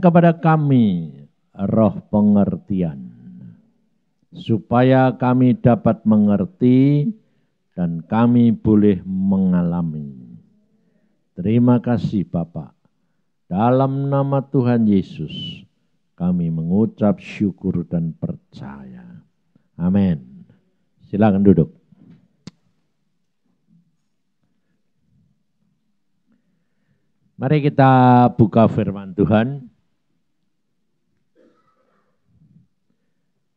kepada kami roh pengertian, supaya kami dapat mengerti dan kami boleh mengalami. Terima kasih Bapak. Dalam nama Tuhan Yesus, kami mengucap syukur dan percaya. Amin. Silakan duduk. Mari kita buka firman Tuhan.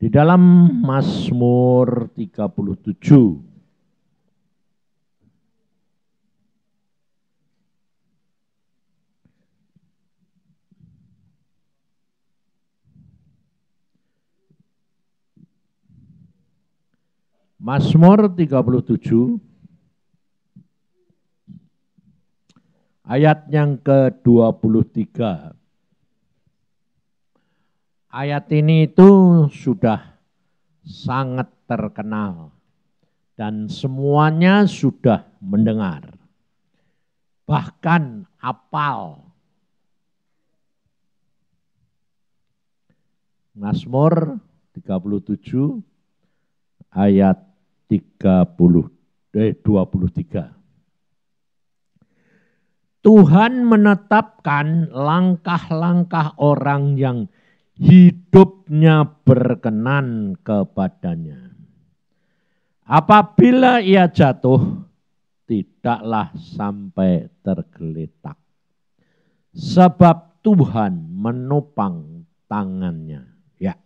Di dalam Mazmur 37. Mazmur 37 ayat yang ke-23. Ayat ini itu sudah sangat terkenal dan semuanya sudah mendengar. Bahkan hafal. Mazmur 37 ayat 23. Tuhan menetapkan langkah-langkah orang yang hidupnya berkenan kepadanya. Apabila ia jatuh, tidaklah sampai tergeletak. Sebab Tuhan menopang tangannya. Ya.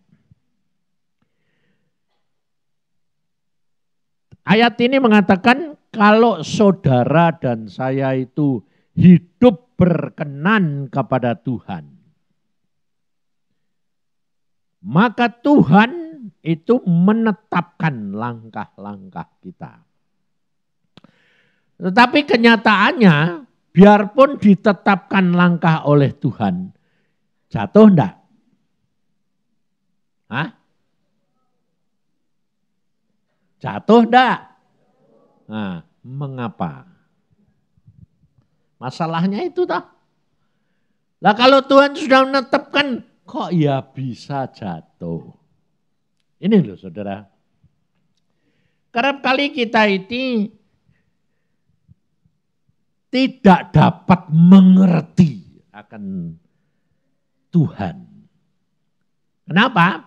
Ayat ini mengatakan kalau saudara dan saya itu hidup berkenan kepada Tuhan, maka Tuhan itu menetapkan langkah-langkah kita. Tetapi kenyataannya, biarpun ditetapkan langkah oleh Tuhan, jatuh enggak? Hah? Jatuh enggak? Nah, mengapa? Masalahnya itu toh. Lah kalau Tuhan sudah menetapkan, kok ya bisa jatuh? Ini loh saudara. Kerap kali kita ini tidak dapat mengerti akan Tuhan. Kenapa?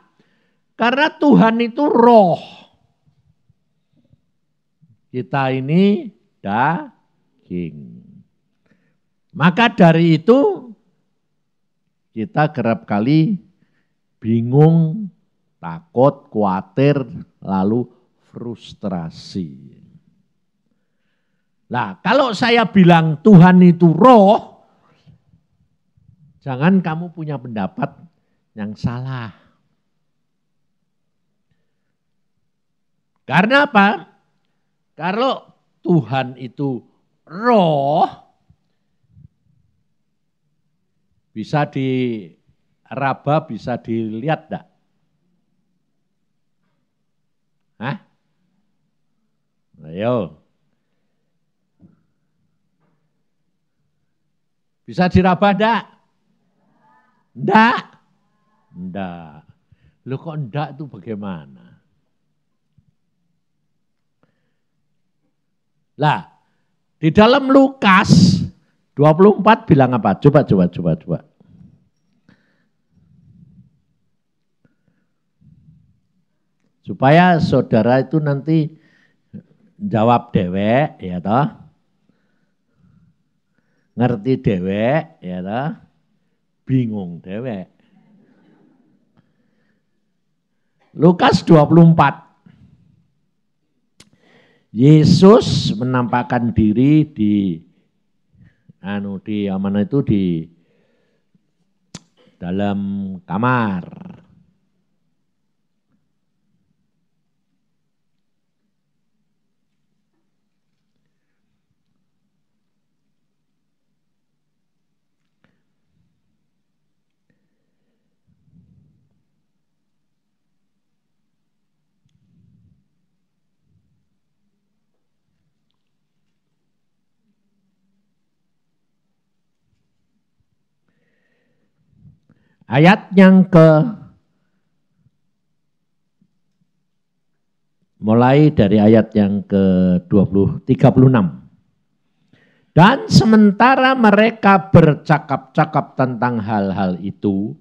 Karena Tuhan itu roh. Kita ini daging. Maka dari itu kita kerap kali bingung, takut, khawatir, lalu frustrasi. Nah, kalau saya bilang Tuhan itu roh, jangan kamu punya pendapat yang salah. Karena apa? Kalau Tuhan itu roh, bisa diraba, bisa dilihat enggak? Hah? Ayo. Bisa diraba enggak? Enggak? Enggak. Loh kok enggak itu bagaimana? Lah, di dalam Lukas 24 bilang apa? Coba. Supaya saudara itu nanti jawab dewek, ya toh. Ngerti dewek, ya toh. Bingung dewek. Lukas 24. Yesus menampakkan diri di dalam kamar. Ayat yang mulai dari ayat yang ke-36. Dan sementara mereka bercakap-cakap tentang hal-hal itu,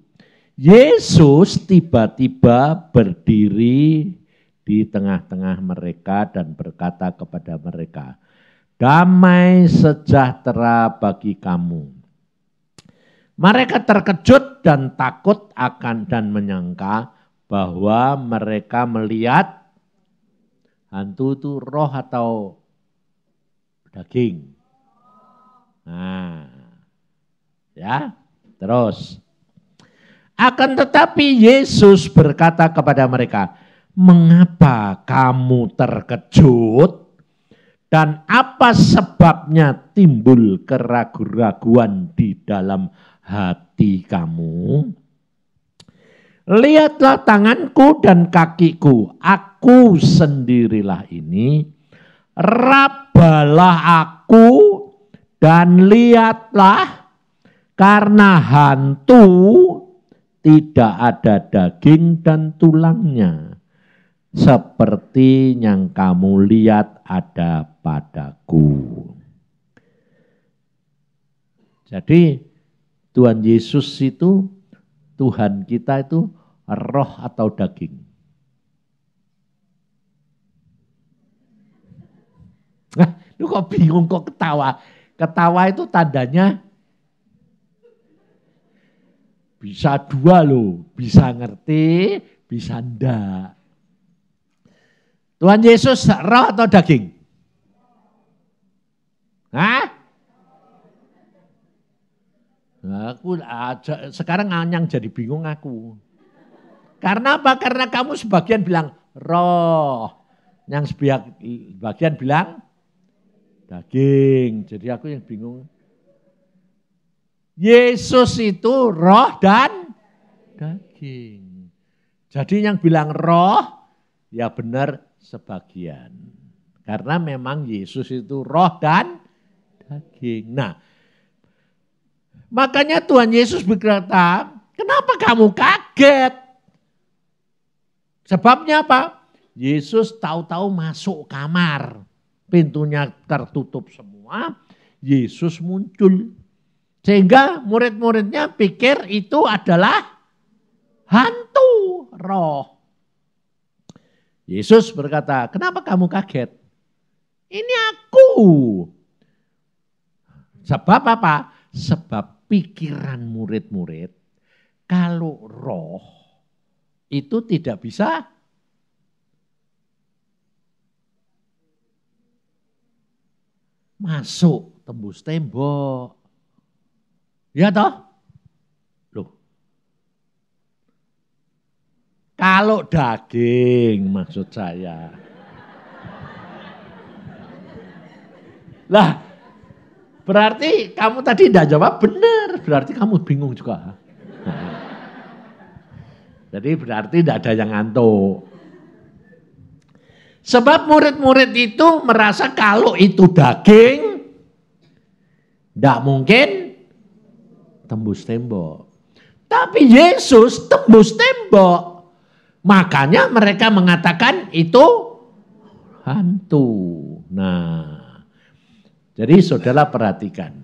Yesus tiba-tiba berdiri di tengah-tengah mereka dan berkata kepada mereka, damai sejahtera bagi kamu. Mereka terkejut dan takut akan dan menyangka bahwa mereka melihat hantu itu roh atau daging. Nah, ya, terus. Akan tetapi Yesus berkata kepada mereka, mengapa kamu terkejut? Dan apa sebabnya timbul keraguan-raguan di dalam hati kamu? Lihatlah tanganku dan kakiku, aku sendirilah ini. Rabalah aku dan lihatlah, karena hantu tidak ada daging dan tulangnya, seperti yang kamu lihat ada padaku. Jadi Tuhan Yesus itu, Tuhan kita itu roh atau daging? Nah, lu kok bingung, kok ketawa? Ketawa itu tandanya bisa dua loh, bisa ngerti, bisa enggak. Tuhan Yesus roh atau daging? Hah? Nah, aku sekarang yang jadi bingung aku. Karena apa? Karena kamu sebagian bilang roh, yang sebagian bilang daging. Jadi aku yang bingung. Yesus itu roh dan daging. Jadi yang bilang roh, ya benar sebagian. Karena memang Yesus itu roh dan daging. Nah, makanya Tuhan Yesus berkata, kenapa kamu kaget? Sebabnya apa? Yesus tahu-tahu masuk kamar. Pintunya tertutup semua, Yesus muncul. Sehingga murid-muridnya pikir itu adalah hantu, roh. Yesus berkata, kenapa kamu kaget? Ini aku. Sebab apa? Sebab pikiran murid-murid, kalau roh itu tidak bisa masuk tembus tembok. Ya toh? Loh. Kalau daging maksud saya. Lah, berarti kamu tadi tidak jawab benar. Berarti kamu bingung juga. Jadi berarti tidak ada yang ngantuk. Sebab murid-murid itu merasa kalau itu daging, tidak mungkin tembus tembok. Tapi Yesus tembus tembok. Makanya mereka mengatakan itu hantu. Nah, jadi saudara perhatikan.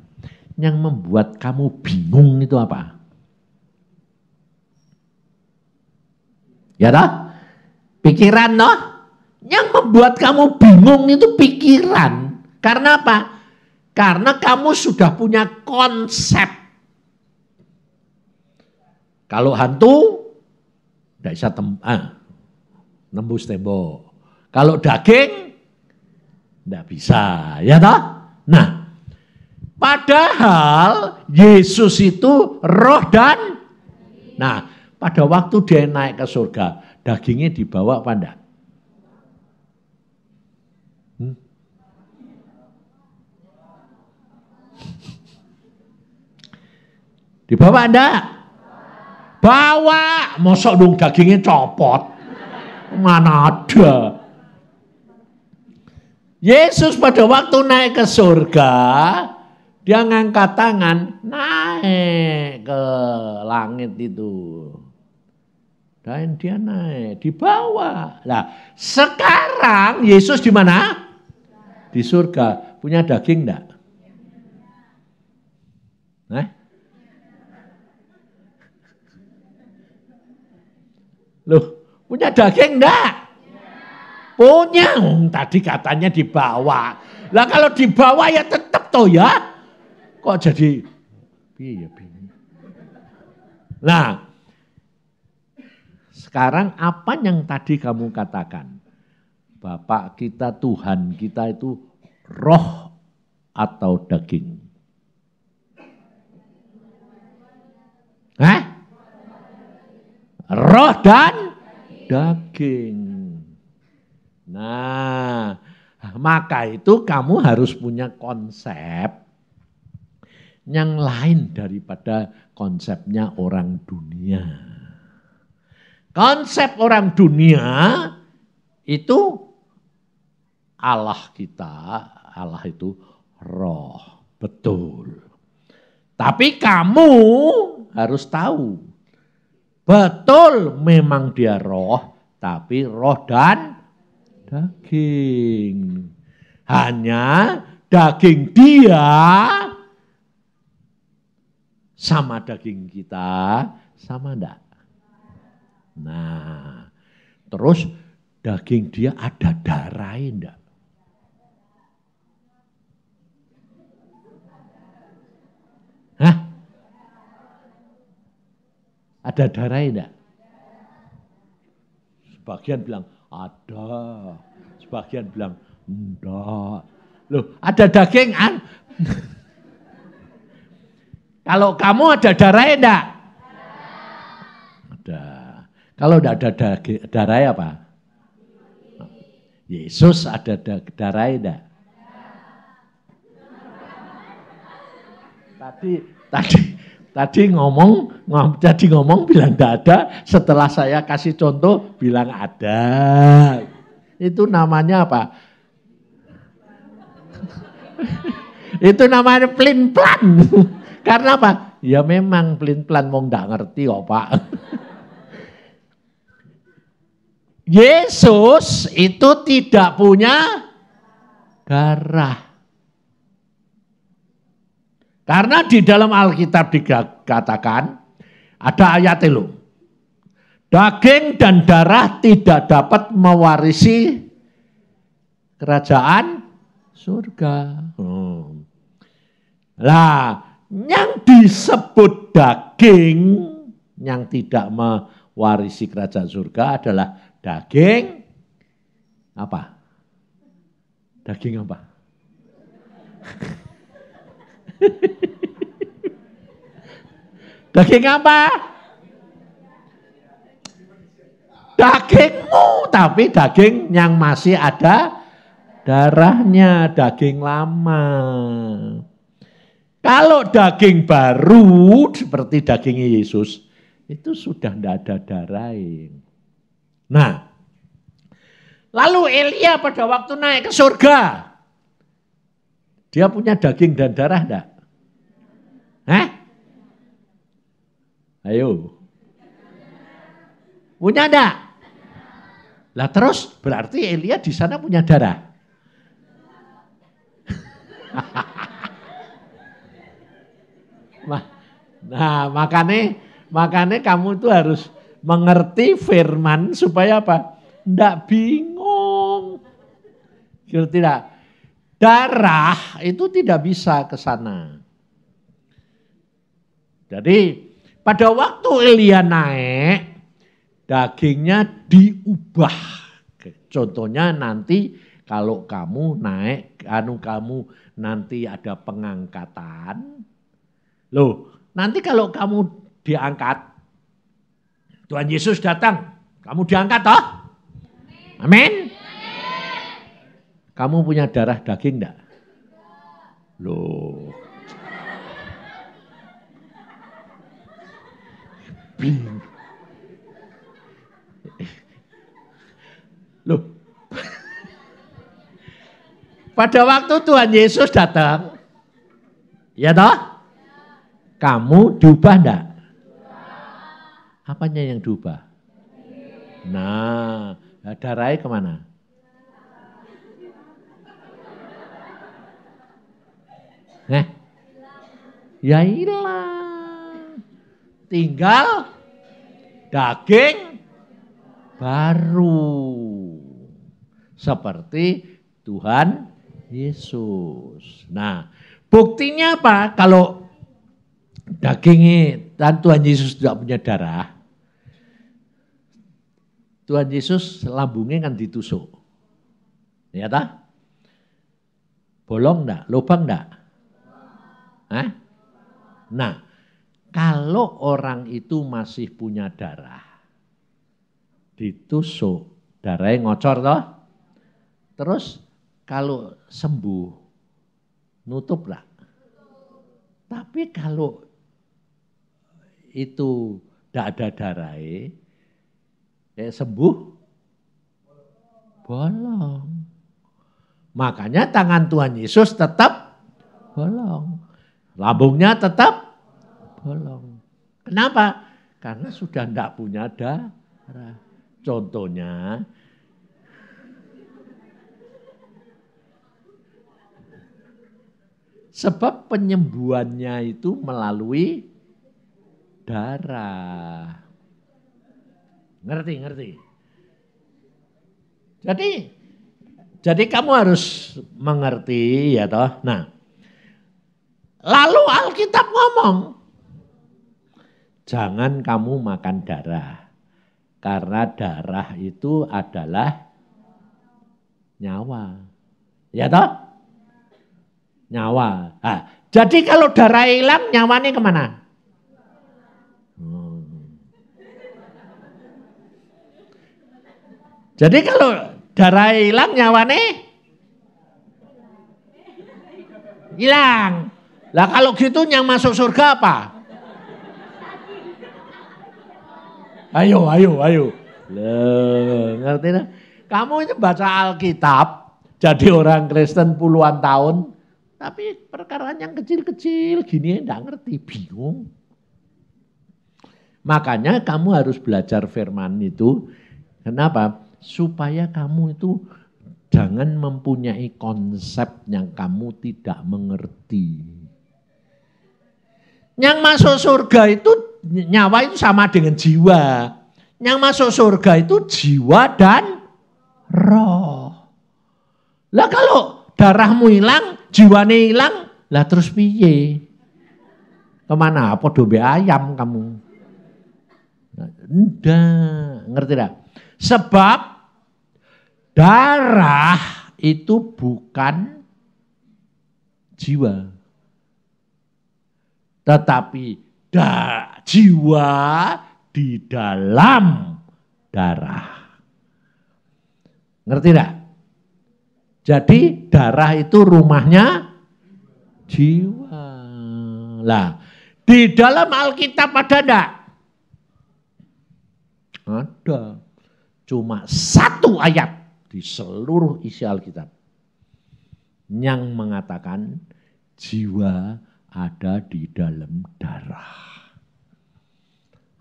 Yang membuat kamu bingung itu apa? Ya toh? Pikiran toh? Yang membuat kamu bingung itu pikiran. Karena apa? Karena kamu sudah punya konsep. Kalau hantu, tidak bisa nembus tembok. Kalau daging, tidak bisa. Ya toh? Nah, padahal Yesus itu roh dan, nah pada waktu dia naik ke surga, dagingnya dibawa apa enggak? Dibawa enggak? Bawa, mosok dong dagingnya copot. Mana ada. Yesus pada waktu naik ke surga, Dia ngangkat tangan, naik ke langit itu. Dan dia naik, di bawah. Nah, sekarang Yesus di mana? Di surga. Punya daging enggak? Loh, punya daging enggak? Punya. Tadi katanya di bawah. Lah kalau di bawah ya tetap toh ya. Kok jadi iya bingung. Nah, sekarang apa yang tadi kamu katakan? Bapak kita, Tuhan kita itu roh atau daging? Hah? Roh dan daging. Nah, maka itu kamu harus punya konsep yang lain daripada konsepnya orang dunia. Konsep orang dunia itu Allah kita, Allah itu roh, betul. Tapi kamu harus tahu, betul memang dia roh, tapi roh dan daging. Hanya daging dia sama daging kita, sama enggak? Nah, terus daging dia ada darahnya enggak? Hah? Ada darahnya enggak? Sebagian bilang ada, sebagian bilang enggak. Loh, ada daging an? Kalau kamu ada darahnya enggak? Ada. Kalau enggak ada darahnya apa? Yesus ada darahnya enggak? Tadi ngomong bilang enggak ada, setelah saya kasih contoh bilang ada. Itu namanya apa? Itu namanya pelin-pelan. Karena apa? Ya memang pelin-pelan mau enggak ngerti kok Pak. Yesus itu tidak punya darah. Karena di dalam Alkitab dikatakan, ada ayat itu. Daging dan darah tidak dapat mewarisi kerajaan surga. Lah, yang disebut daging yang tidak mewarisi kerajaan surga adalah daging apa? Daging apa? Daging apa? Dagingmu, tapi daging yang masih ada darahnya, daging lama. Kalau daging baru seperti dagingnya Yesus, itu sudah tidak ada darahnya. Nah, lalu Elia pada waktu naik ke surga, dia punya daging dan darah enggak? Hah? Ayo. Punya enggak? Lah terus berarti Elia di sana punya darah. Nah, makanya kamu tuh harus mengerti firman supaya apa? Enggak bingung. Ngerti tidak? Darah itu tidak bisa ke sana. Jadi pada waktu Elia naik, dagingnya diubah. Contohnya nanti kalau kamu naik, kamu nanti ada pengangkatan. Loh, nanti kalau kamu diangkat, Tuhan Yesus datang, kamu diangkat toh? Amin. Kamu punya darah daging enggak? Loh. Bingung. Loh. Pada waktu Tuhan Yesus datang, Ya toh? Kamu diubah enggak? Apanya yang diubah? Nah, darahnya kemana? Ya hilang. Tinggal daging baru. Seperti Tuhan Yesus. Nah, buktinya apa? Kalau dagingnya dan Tuhan Yesus tidak punya darah, Tuhan Yesus lambungnya kan ditusuk. Ya tak? Bolong enggak? Lubang enggak? Hah? Nah, kalau orang itu masih punya darah, ditusuk, darahnya ngocor toh? Terus kalau sembuh, nutup enggak? Tapi kalau itu tidak ada darahnya, sembuh, bolong. Makanya tangan Tuhan Yesus tetap bolong. Lambungnya tetap bolong. Kenapa? Karena sudah tidak punya darah. Contohnya, sebab penyembuhannya itu melalui darah. Ngerti? Jadi kamu harus mengerti ya toh. Nah, lalu Alkitab ngomong, jangan kamu makan darah. Karena darah itu adalah nyawa. Ya toh? Nyawa. Nah, jadi kalau darah hilang, nyawanya kemana? Jadi kalau darah hilang, nyawanya hilang. Lah kalau gitu yang masuk surga apa? Ayo. Loh, ngerti lah. Kamu itu baca Alkitab, jadi orang Kristen puluhan tahun, tapi perkara yang kecil-kecil gini enggak ngerti, bingung. Makanya kamu harus belajar firman itu. Kenapa? Supaya kamu itu jangan mempunyai konsep yang kamu tidak mengerti. Yang masuk surga itu nyawa itu sama dengan jiwa. Yang masuk surga itu jiwa dan roh. Lah kalau darahmu hilang, jiwanya hilang, lah terus piye? Kemana? Apa dombe ayam kamu? Enggak, ngerti tak? Sebab darah itu bukan jiwa. Tetapi jiwa di dalam darah. Ngerti tak? Jadi darah itu rumahnya jiwa. Lah, di dalam Alkitab ada enggak? Ada. Cuma satu ayat di seluruh isi Alkitab yang mengatakan jiwa ada di dalam darah.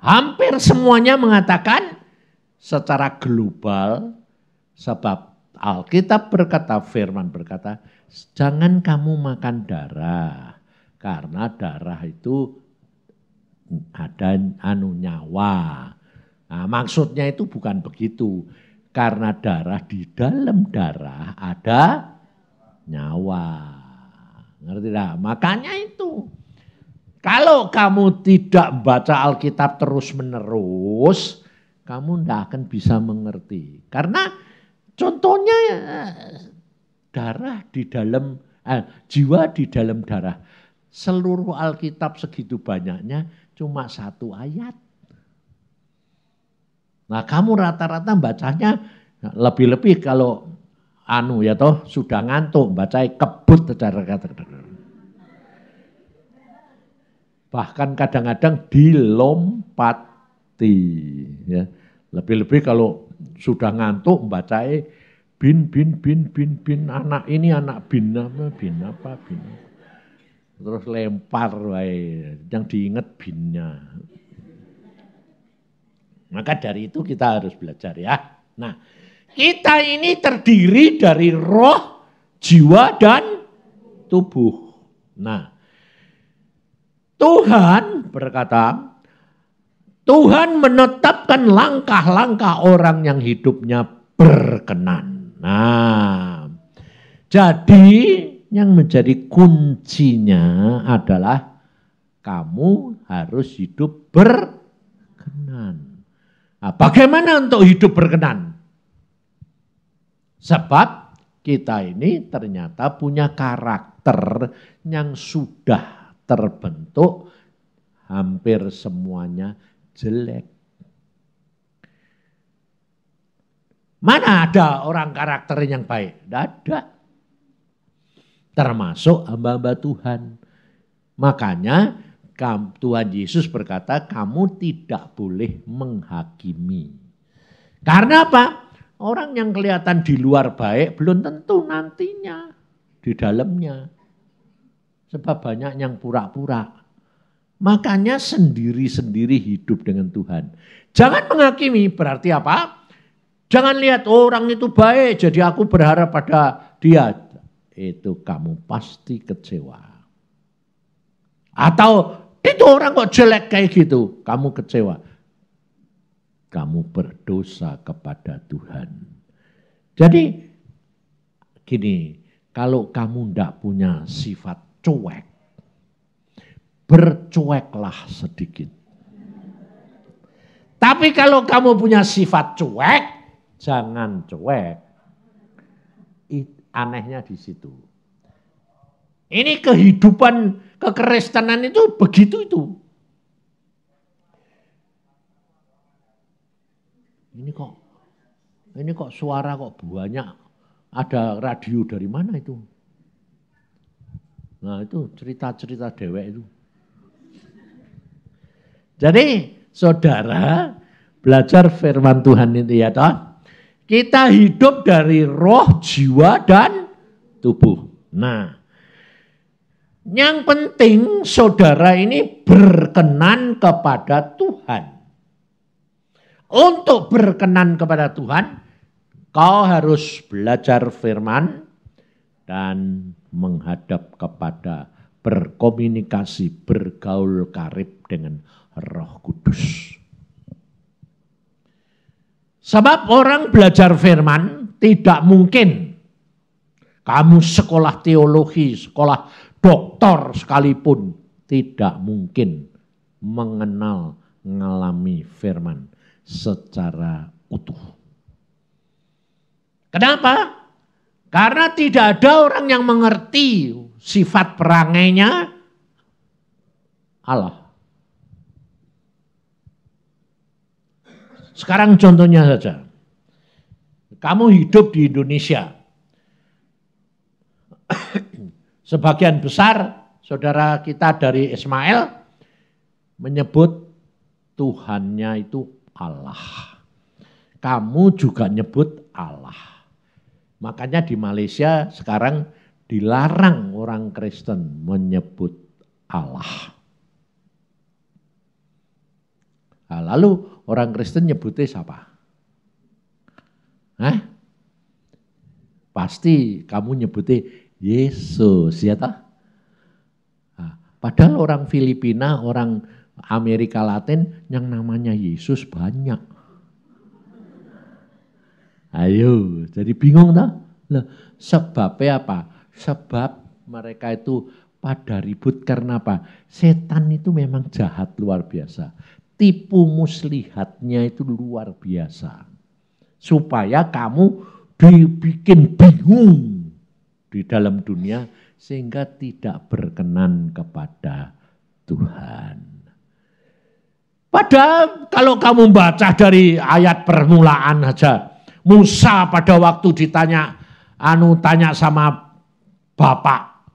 Hampir semuanya mengatakan secara global, sebab Alkitab berkata, firman berkata, jangan kamu makan darah, karena darah itu ada nyawa. Nah, maksudnya itu bukan begitu. Karena darah di dalam darah ada nyawa. Ngerti tak? Makanya itu. Kalau kamu tidak baca Alkitab terus-menerus, kamu tidak akan bisa mengerti. Karena contohnya darah di dalam, jiwa di dalam darah. Seluruh Alkitab segitu banyaknya cuma satu ayat. Nah kamu rata-rata bacanya lebih-lebih kalau ya toh sudah ngantuk bacanya kebut. Bahkan kadang-kadang dilompati. Ya. Lebih-lebih kalau sudah ngantuk bacanya bin anak ini anak bin apa. terus lempar wae, yang diinget binnya. Maka dari itu kita harus belajar ya. Nah, kita ini terdiri dari roh, jiwa, dan tubuh. Nah, Tuhan berkata, Tuhan menetapkan langkah-langkah orang yang hidupnya berkenan. Nah, jadi yang menjadi kuncinya adalah kamu harus hidup berkenan. Nah, bagaimana untuk hidup berkenan? Sebab kita ini ternyata punya karakter yang sudah terbentuk hampir semuanya jelek. Mana ada orang karakter yang baik? Tidak ada. Termasuk hamba-hamba Tuhan. Makanya Tuhan Yesus berkata, kamu tidak boleh menghakimi. Karena apa? Orang yang kelihatan di luar baik belum tentu nantinya di dalamnya. Sebab banyak yang pura-pura. Makanya sendiri-sendiri hidup dengan Tuhan. Jangan menghakimi, berarti apa? Jangan lihat orang itu baik, jadi aku berharap pada dia. Itu kamu pasti kecewa. Atau itu orang kok jelek kayak gitu, kamu kecewa. Kamu berdosa kepada Tuhan. Jadi gini, kalau kamu tidak punya sifat cuek, bercueklah sedikit. Tapi kalau kamu punya sifat cuek, jangan cuek. Anehnya di situ. Ini kehidupan kekristenan itu begitu itu. Ini kok suara kok banyak. Ada radio dari mana itu? Nah itu cerita-cerita dewek itu. Jadi saudara belajar firman Tuhan itu ya toh. Kita hidup dari roh, jiwa, dan tubuh. Nah, yang penting saudara ini berkenan kepada Tuhan. Untuk berkenan kepada Tuhan, kau harus belajar firman dan menghadap kepada berkomunikasi, bergaul karib dengan Roh Kudus. Sebab orang belajar firman tidak mungkin kamu sekolah teologi, sekolah doktor sekalipun tidak mungkin mengalami firman secara utuh. Kenapa? Karena tidak ada orang yang mengerti sifat perangainya Allah. Sekarang contohnya saja. Kamu hidup di Indonesia. Sebagian besar saudara kita dari Ismail menyebut Tuhannya itu Allah. Kamu juga nyebut Allah. Makanya di Malaysia sekarang dilarang orang Kristen menyebut Allah. Nah, lalu orang Kristen nyebutnya siapa? Hah? Pasti kamu nyebutnya Yesus, ya toh? Nah, padahal orang Filipina, orang Amerika Latin yang namanya Yesus banyak. Ayo, jadi bingung toh? Loh, sebabnya apa? Sebab mereka itu pada ribut karena apa? Setan itu memang jahat luar biasa. Tipu muslihatnya itu luar biasa. Supaya kamu dibikin bingung di dalam dunia sehingga tidak berkenan kepada Tuhan. Padahal kalau kamu baca dari ayat permulaan aja, Musa pada waktu ditanya, tanya sama Bapak,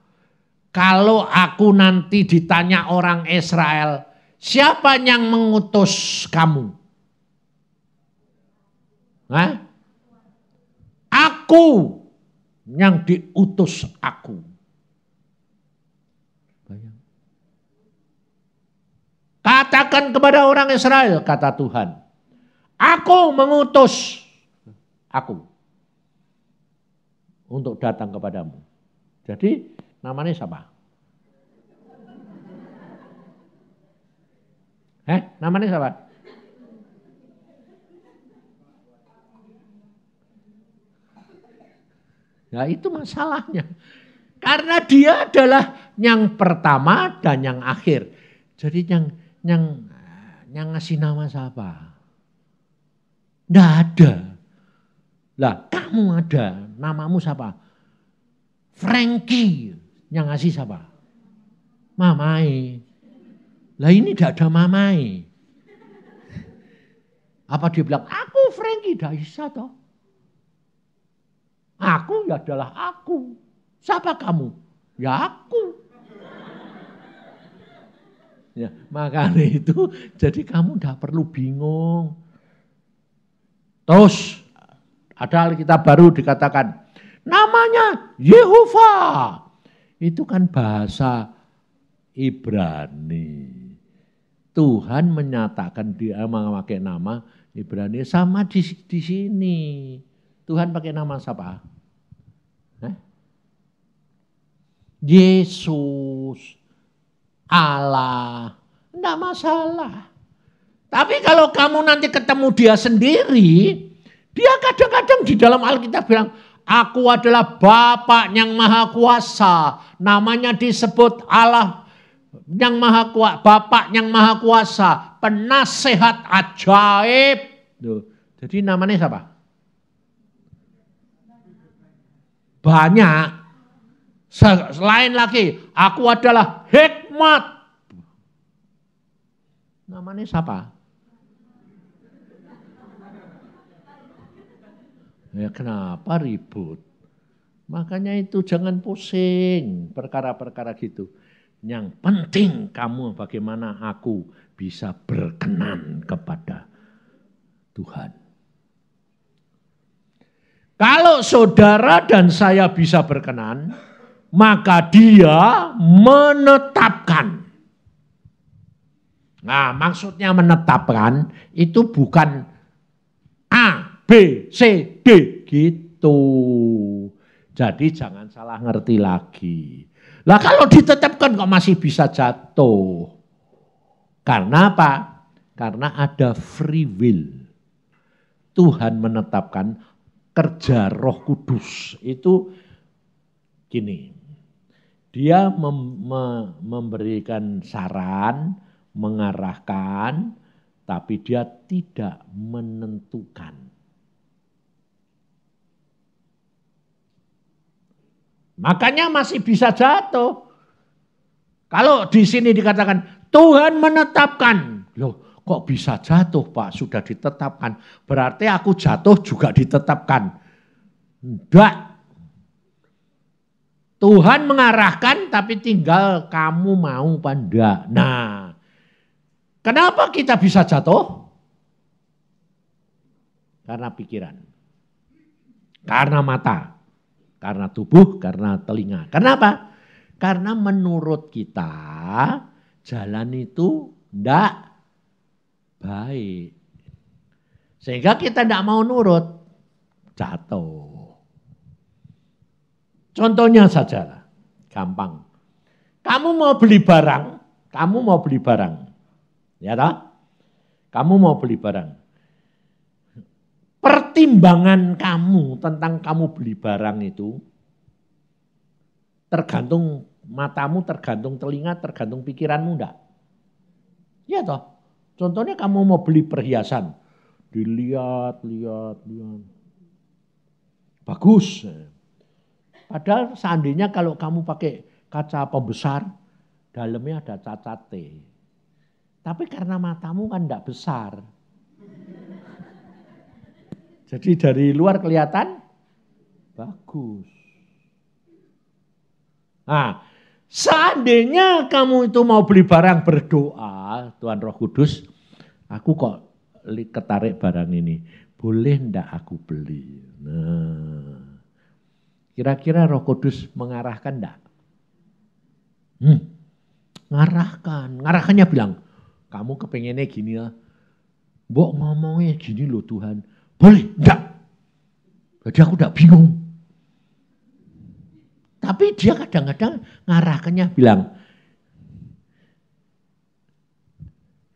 kalau aku nanti ditanya orang Israel, siapa yang mengutus kamu? Hah? Aku yang diutus aku. Katakan kepada orang Israel, kata Tuhan, aku mengutus aku untuk datang kepadamu. Jadi namanya siapa? Namanya siapa? Nah itu masalahnya. Karena dia adalah yang pertama dan yang akhir. Jadi yang ngasih nama siapa? Nggak ada. Lah kamu ada, namamu siapa? Frankie. Yang ngasih siapa? Mamai. Lah ini tidak ada mamai. Apa dia bilang, aku Frankie, tidak bisa toh. Aku ya adalah aku. Siapa kamu? Ya aku. Ya, makanya itu jadi kamu tidak perlu bingung. Terus ada Alkitab baru dikatakan, namanya Yehova. Itu kan bahasa Ibrani. Tuhan menyatakan dia memakai nama Ibrani sama di sini. Tuhan pakai nama siapa? Yesus, Allah, enggak masalah. Tapi kalau kamu nanti ketemu dia sendiri, dia kadang-kadang di dalam Alkitab bilang, aku adalah Bapa yang Maha Kuasa. Namanya disebut Allah yang Maha Kuasa, Bapa yang Maha Kuasa, penasehat ajaib. Jadi namanya siapa? Banyak. Selain lagi, aku adalah hikmat. Namanya siapa? Ya kenapa ribut? Makanya itu jangan pusing perkara-perkara gitu. Yang penting kamu bagaimana aku bisa berkenan kepada Tuhan. Kalau saudara dan saya bisa berkenan, maka dia menetapkan. Nah maksudnya menetapkan itu bukan A, B, C, D gitu. Jadi jangan salah ngerti lagi. Lah kalau ditetapkan kok masih bisa jatuh. Karena apa? Karena ada free will. Tuhan menetapkan kerja Roh Kudus itu gini. Dia memberikan saran, mengarahkan, tapi dia tidak menentukan. Makanya masih bisa jatuh. Kalau di sini dikatakan Tuhan menetapkan. Loh kok bisa jatuh Pak? Sudah ditetapkan. Berarti aku jatuh juga ditetapkan. Enggak. Tuhan mengarahkan tapi tinggal kamu mau apa enggak. Nah, kenapa kita bisa jatuh? Karena pikiran. Karena mata. Karena tubuh, karena telinga. Kenapa? Karena menurut kita jalan itu enggak baik. Sehingga kita enggak mau nurut. Jatuh. Contohnya saja, gampang. Kamu mau beli barang, ya toh? Kamu mau beli barang. Pertimbangan kamu tentang kamu beli barang itu tergantung matamu, tergantung telinga, tergantung pikiranmu enggak? Ya toh? Contohnya kamu mau beli perhiasan, dilihat. Bagus. Padahal seandainya kalau kamu pakai kaca pembesar, dalamnya ada cacatnya. Tapi karena matamu kan enggak besar. Jadi dari luar kelihatan bagus. Nah, seandainya kamu itu mau beli barang berdoa, Tuhan Roh Kudus, aku kok ketarik barang ini. Boleh enggak aku beli? Nah. Kira-kira Roh Kudus mengarahkan enggak? Ngarahkan. Ngarahkannya bilang, kamu kepengennya gini ya. Mbok ngomongnya gini loh Tuhan. Boleh? Enggak. Jadi aku udah bingung. Tapi dia kadang-kadang ngarahkannya bilang,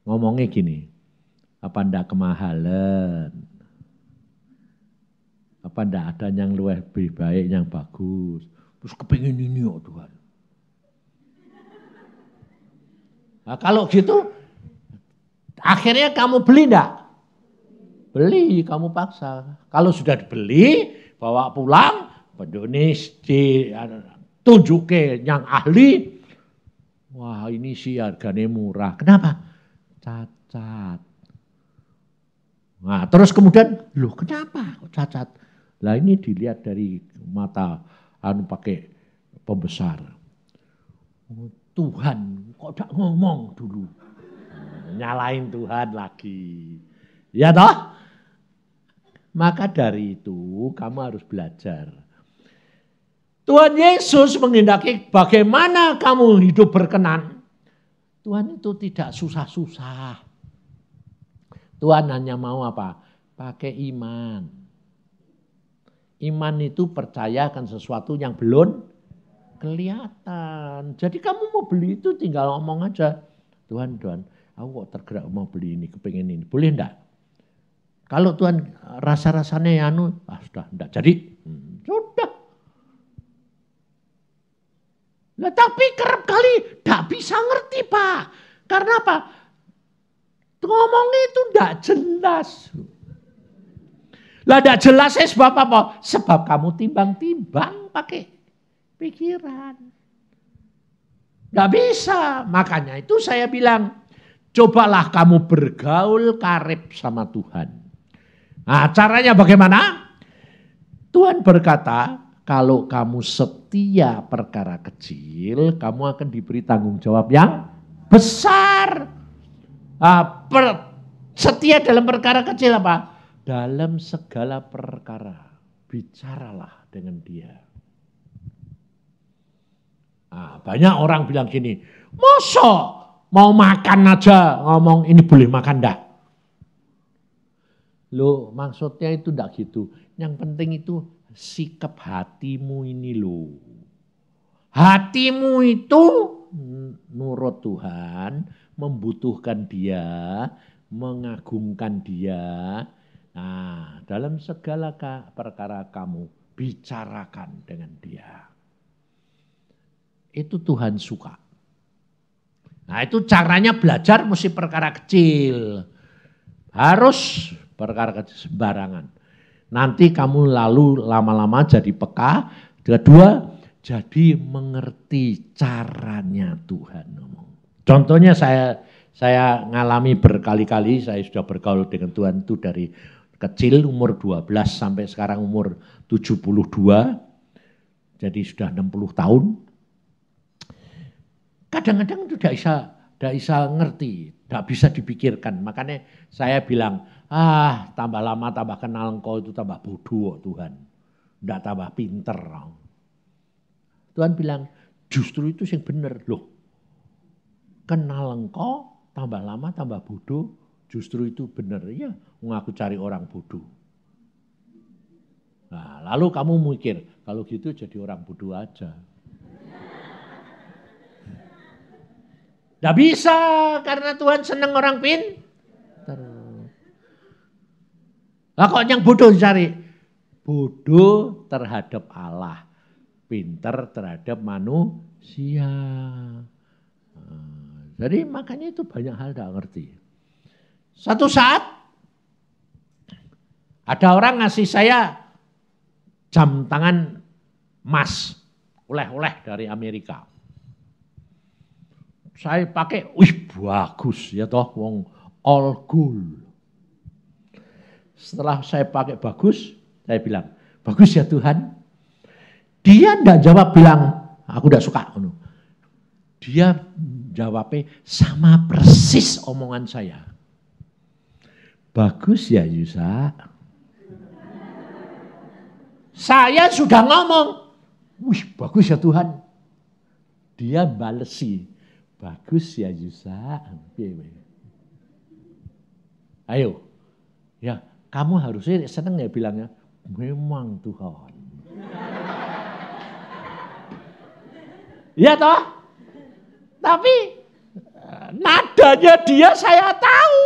ngomongnya gini, apa ndak kemahalan? Apa ndak ada yang lebih baik, yang bagus? Terus kepingin ini oh Tuhan. Nah, kalau gitu, akhirnya kamu beli ndak? Beli, kamu paksa. Kalau sudah dibeli, bawa pulang, pedonis ditunjukin yang ahli. Wah ini sih harganya murah. Kenapa? Cacat. Nah terus kemudian, loh kenapa kok cacat? Lah ini dilihat dari mata pakai pembesar. Oh, Tuhan kok tidak ngomong dulu. Nyalain Tuhan lagi. Ya toh? Maka dari itu kamu harus belajar. Tuhan Yesus menghendaki bagaimana kamu hidup berkenan. Tuhan itu tidak susah-susah. Tuhan hanya mau apa? Pakai iman. Iman itu percaya akan sesuatu yang belum kelihatan. Jadi kamu mau beli itu tinggal ngomong aja. Tuhan, aku kok tergerak mau beli ini, kepengen ini. Boleh enggak? Kalau Tuhan rasa-rasanya sudah enggak jadi. Sudah. Nah, tapi kerap kali enggak bisa ngerti Pak. Karena apa? Ngomongnya itu enggak jelas. Lah enggak jelas sebab apa? Sebab kamu timbang-timbang pakai pikiran. Enggak bisa. Makanya itu saya bilang, cobalah kamu bergaul karib sama Tuhan. Nah caranya bagaimana? Tuhan berkata, kalau kamu setia perkara kecil, kamu akan diberi tanggung jawab yang besar. Setia dalam perkara kecil apa? Dalam segala perkara, bicaralah dengan dia. Nah, banyak orang bilang gini, masa mau makan aja ngomong ini boleh makan enggak? Loh maksudnya itu enggak gitu. Yang penting itu sikap hatimu ini loh. Hatimu itu nurut Tuhan, membutuhkan dia, mengagungkan dia. Nah dalam segala perkara kamu bicarakan dengan dia. Itu Tuhan suka. Nah itu caranya belajar mesti perkara kecil. Harus perkara kecil sembarangan. Nanti kamu lalu lama-lama jadi peka. Kedua, jadi mengerti caranya Tuhan. Contohnya saya ngalami berkali-kali, saya sudah bergaul dengan Tuhan itu dari kecil umur 12 sampai sekarang umur 72. Jadi sudah 60 tahun. Kadang-kadang itu tidak bisa ngerti, tidak bisa dipikirkan. Makanya saya bilang, tambah lama tambah kenal engkau itu tambah bodoh Tuhan. Tidak tambah pinter. Tuhan bilang, justru itu yang benar. Loh, kenal engkau tambah lama tambah bodoh, justru itu benar. Ya, aku cari orang bodoh. Nah, lalu kamu mikir, kalau gitu jadi orang bodoh aja. Tidak bisa, karena Tuhan senang orang pintar. Lah kok yang bodoh dicari? Bodoh terhadap Allah, pintar terhadap manusia. Jadi makanya itu banyak hal tidak ngerti. Satu saat ada orang ngasih saya jam tangan emas, oleh-oleh dari Amerika. Saya pakai, wih bagus ya toh, wong all gold. Setelah saya pakai bagus, saya bilang, bagus ya Tuhan. Dia enggak jawab bilang, aku enggak suka. Dia jawabnya sama persis omongan saya. Bagus ya Yusa. Saya sudah ngomong, wih bagus ya Tuhan. Dia balesi. Bagus ya Yusa. Ayo, ya kamu harusnya seneng ya bilangnya, memang Tuhan. Iya toh? Tapi nadanya dia saya tahu.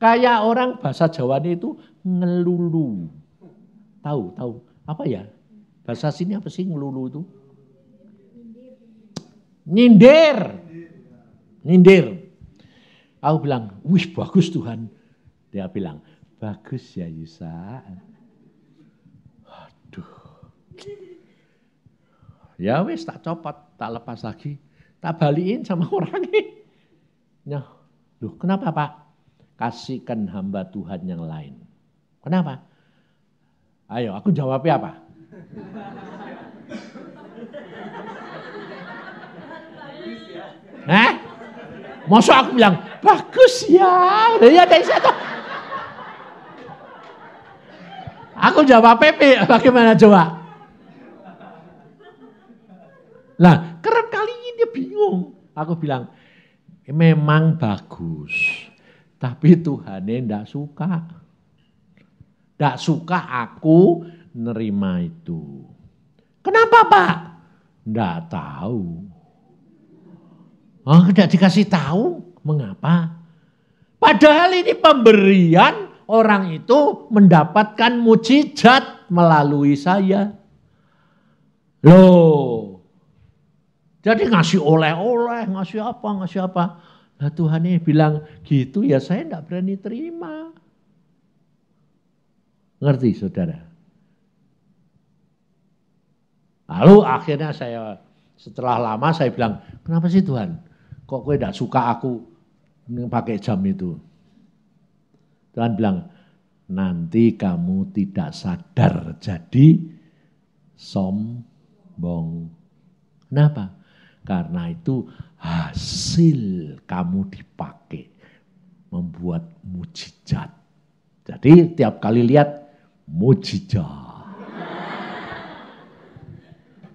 Kayak orang bahasa Jawa itu ngelulu. Tahu. Apa ya? Bahasa sini apa sih ngelulu itu? Nyindir. Aku bilang, wih bagus Tuhan. Dia bilang, bagus ya Yusa. Aduh. Ya wis tak copot, tak lepas lagi. Tak balikin sama orang ini. Nah, loh kenapa Pak? Kasihkan hamba Tuhan yang lain. Kenapa? Ayo aku jawabnya apa? Masa aku bilang, bagus ya. Ya dari situ. Aku jawab Pepe, bagaimana coba? Lah, kerap kali ini dia bingung. Aku bilang, memang bagus. Tapi Tuhannya enggak suka. Enggak suka aku nerima itu. Kenapa Pak? Enggak tahu. Oh, enggak dikasih tahu. Mengapa? Padahal ini pemberian orang itu mendapatkan mujizat melalui saya. Loh. Jadi ngasih oleh-oleh, ngasih apa. Nah Tuhan ini bilang gitu ya saya enggak berani terima. Ngerti saudara? Lalu akhirnya setelah lama saya bilang, kenapa sih Tuhan? Kok kowe enggak suka aku pakai jam itu? Tuhan bilang, nanti kamu tidak sadar jadi sombong. Kenapa? Karena itu hasil kamu dipakai membuat mujizat. Jadi tiap kali lihat mujizat.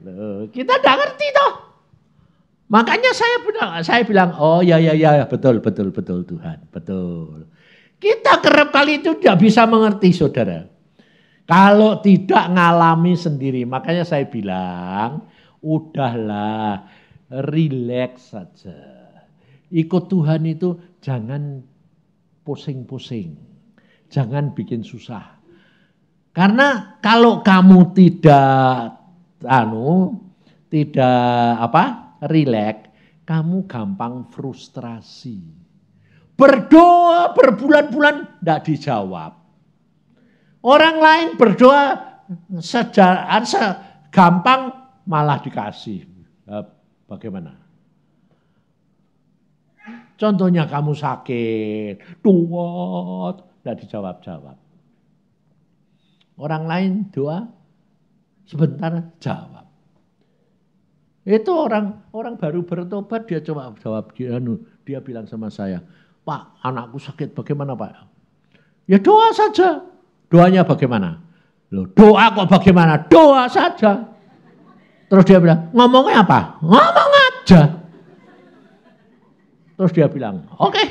Loh, kita enggak ngerti toh. Makanya saya bilang, oh ya betul Tuhan, betul. Kita kerap kali itu tidak bisa mengerti saudara. Kalau tidak ngalami sendiri, makanya saya bilang, udahlah, rileks saja. Ikut Tuhan itu jangan pusing-pusing, jangan bikin susah. Karena kalau kamu tidak rileks, kamu gampang frustrasi. Berdoa berbulan-bulan tidak dijawab. Orang lain berdoa gampang malah dikasih. Bagaimana? Contohnya kamu sakit, Tuhan, tidak dijawab-jawab. Orang lain doa, sebentar jawab. Itu orang baru bertobat dia coba jawab, dia bilang sama saya, Pak, anakku sakit bagaimana Pak? Ya doa saja. Doanya bagaimana? Loh, doa kok bagaimana? Doa saja. Terus dia bilang, ngomongnya apa? Ngomong aja. Terus dia bilang, oke,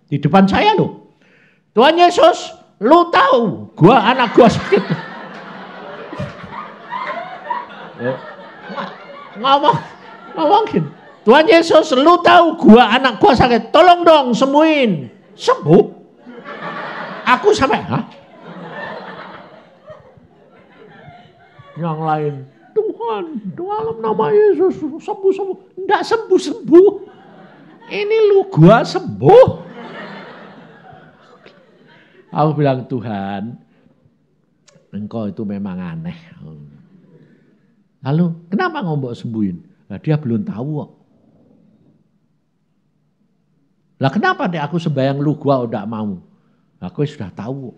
di depan saya loh. Tuhan Yesus, lu tahu anak gua sakit. Ngomongin. Tuhan Yesus, lu tahu anak gua sakit. Tolong dong sembuhin. Sembuh? Aku sampai, Yang lain, Tuhan, dalam nama Yesus sembuh. Enggak sembuh. Ini lu gua sembuh. Aku bilang, Tuhan, engkau itu memang aneh. Lalu, kenapa ngombok sembuhin? Nah, dia belum tahu kok. Lah kenapa deh aku sembahyang lu gua udah mau? Aku sudah tahu.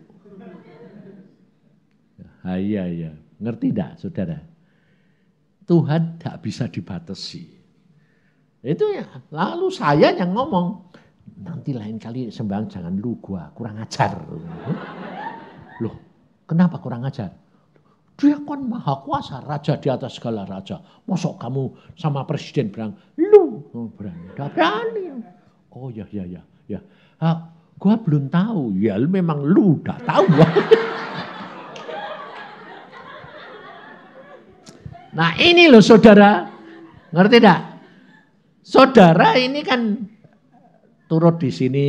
Iya. Ngerti enggak saudara? Tuhan tak bisa dibatasi. Itu ya. Lalu saya yang ngomong, nanti lain kali sembahyang jangan lu gua, kurang ajar. Loh, kenapa kurang ajar? Dia kan maha kuasa, raja di atas segala raja. Masa kamu sama presiden bilang, lu berani, enggak berani. Oh ya. Gua belum tahu. Ya memang lu udah tahu. Nah ini loh saudara, ngerti tidak? Saudara ini kan turut di sini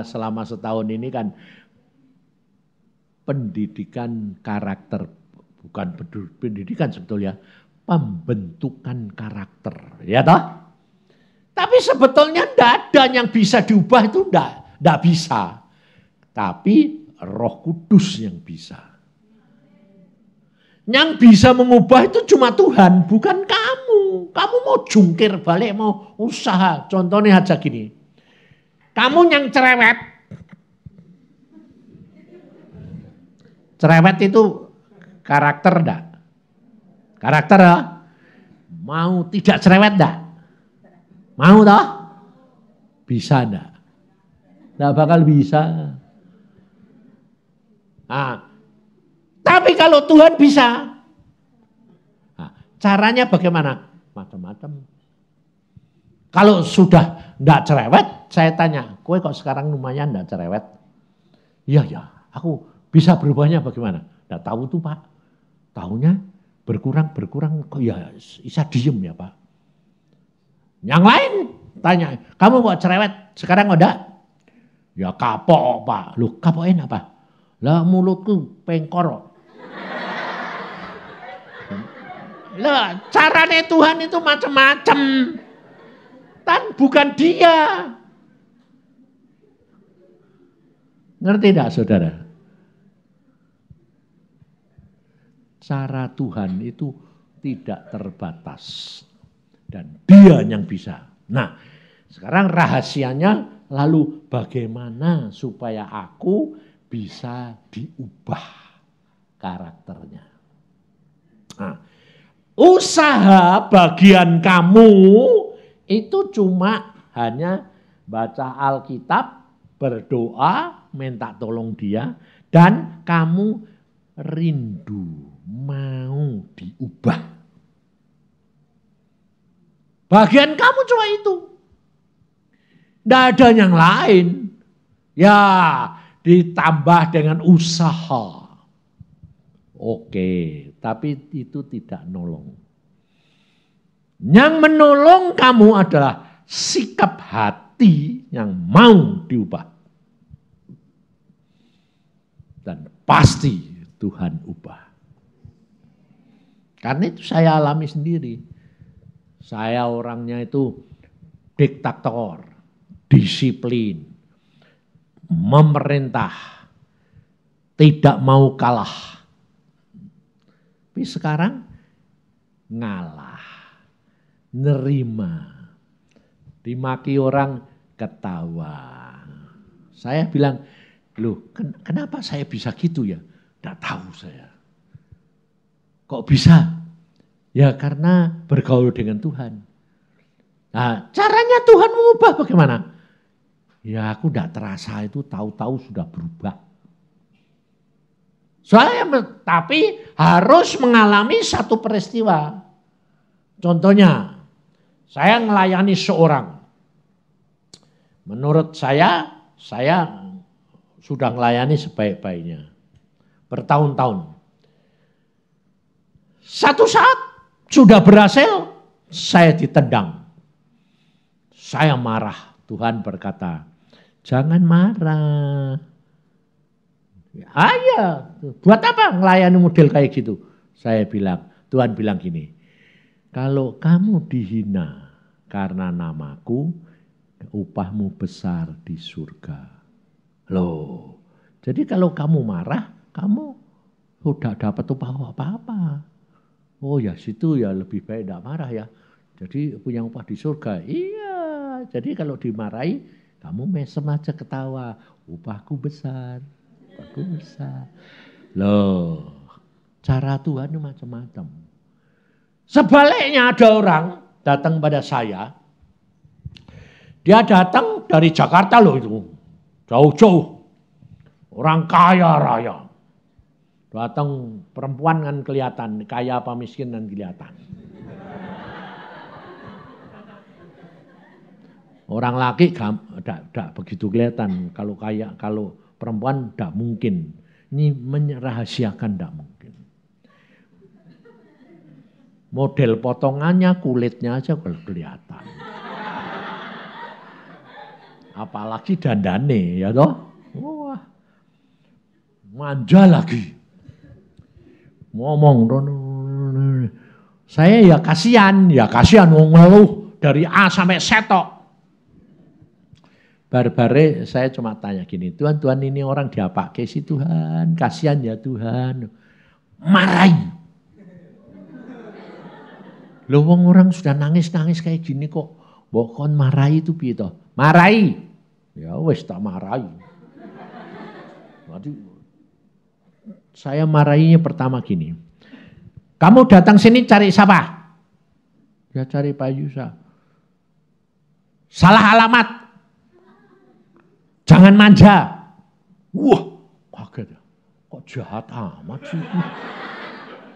selama setahun ini kan pendidikan karakter, bukan pendidikan sebetulnya, pembentukan karakter, ya toh? Tapi sebetulnya tidak ada yang bisa diubah itu tidak bisa. Tapi Roh Kudus yang bisa. Yang bisa mengubah itu cuma Tuhan, bukan kamu. Kamu mau jungkir balik, mau usaha. Contohnya aja gini. Kamu yang cerewet. Cerewet itu karakter enggak? Karakter ya? Mau tidak cerewet enggak? Mau toh? Bisa enggak? Enggak bakal bisa. Nah, tapi kalau Tuhan bisa. Nah, caranya bagaimana? Macam-macam. Kalau sudah enggak cerewet, saya tanya, kowe kok sekarang lumayan enggak cerewet? Iya, aku bisa berubahnya bagaimana? Enggak tahu tuh Pak. Tahunya berkurang, kok ya bisa diem ya Pak. Yang lain tanya, kamu kok cerewet? Sekarang enggak? Ya kapok Pak. Loh kapokin apa? Lah mulutku pengkor. Lah caranya Tuhan itu macam-macam. Dan bukan dia. Ngerti tidak saudara? Cara Tuhan itu tidak terbatas. Dan dia yang bisa. Nah sekarang rahasianya lalu bagaimana supaya aku bisa diubah karakternya. Nah, usaha bagian kamu itu cuma hanya baca Alkitab, berdoa, minta tolong dia, dan kamu rindu mau diubah. Bagian kamu cuma itu. Tidak ada yang lain. Ya ditambah dengan usaha. Oke, tapi itu tidak nolong. Yang menolong kamu adalah sikap hati yang mau diubah. Dan pasti Tuhan ubah. Karena itu saya alami sendiri. Saya orangnya itu diktator, disiplin, memerintah, tidak mau kalah. Tapi sekarang ngalah, nerima, dimaki orang ketawa. Saya bilang, loh kenapa saya bisa gitu ya? Tidak tahu saya. Kok bisa? Ya karena bergaul dengan Tuhan. Nah caranya Tuhan mengubah bagaimana? Ya aku tidak terasa itu tahu-tahu sudah berubah. Saya tapi harus mengalami satu peristiwa. Contohnya saya melayani seorang. Menurut saya sudah melayani sebaik-baiknya. Bertahun-tahun. Satu saat sudah berhasil, saya ditendang. Saya marah. Tuhan berkata, jangan marah. Ayo, buat apa melayani model kayak gitu? Saya bilang, Tuhan bilang gini, kalau kamu dihina karena namaku, upahmu besar di surga. Loh, jadi kalau kamu marah, kamu udah dapat upah apa-apa. Oh ya situ ya lebih baik tidak marah ya. Jadi punya upah di surga. Iya, jadi kalau dimarahi kamu mesem aja ketawa. Upahku besar, upahku besar. Loh, cara Tuhan itu macam-macam. Sebaliknya ada orang datang pada saya. Dia datang dari Jakarta loh itu. Jauh-jauh. Orang kaya raya. Datang perempuan kan kelihatan, kaya apa miskin kan kelihatan. Orang laki tidak begitu kelihatan. Kalau perempuan tidak mungkin. Ini merahasiakan tidak mungkin. Model potongannya, kulitnya aja kelihatan. Apalagi dandane, ya toh? Wah, manja lagi. Ngomong, saya ya kasihan wong ngeluh dari A sampai Z tok. Barbare saya cuma tanya gini, Tuhan ini orang diapake sih Tuhan, kasihan ya Tuhan. Marahi. Loh wong orang sudah nangis-nangis kayak gini kok, mbok kon marahi itu piye toh? Marahi. Ya wis tak marahi. Berarti saya marahinya pertama gini. Kamu datang sini cari siapa? Ya cari Pak Yusa. Salah alamat. Jangan manja. Wah, kaget ya. Kok jahat amat sih.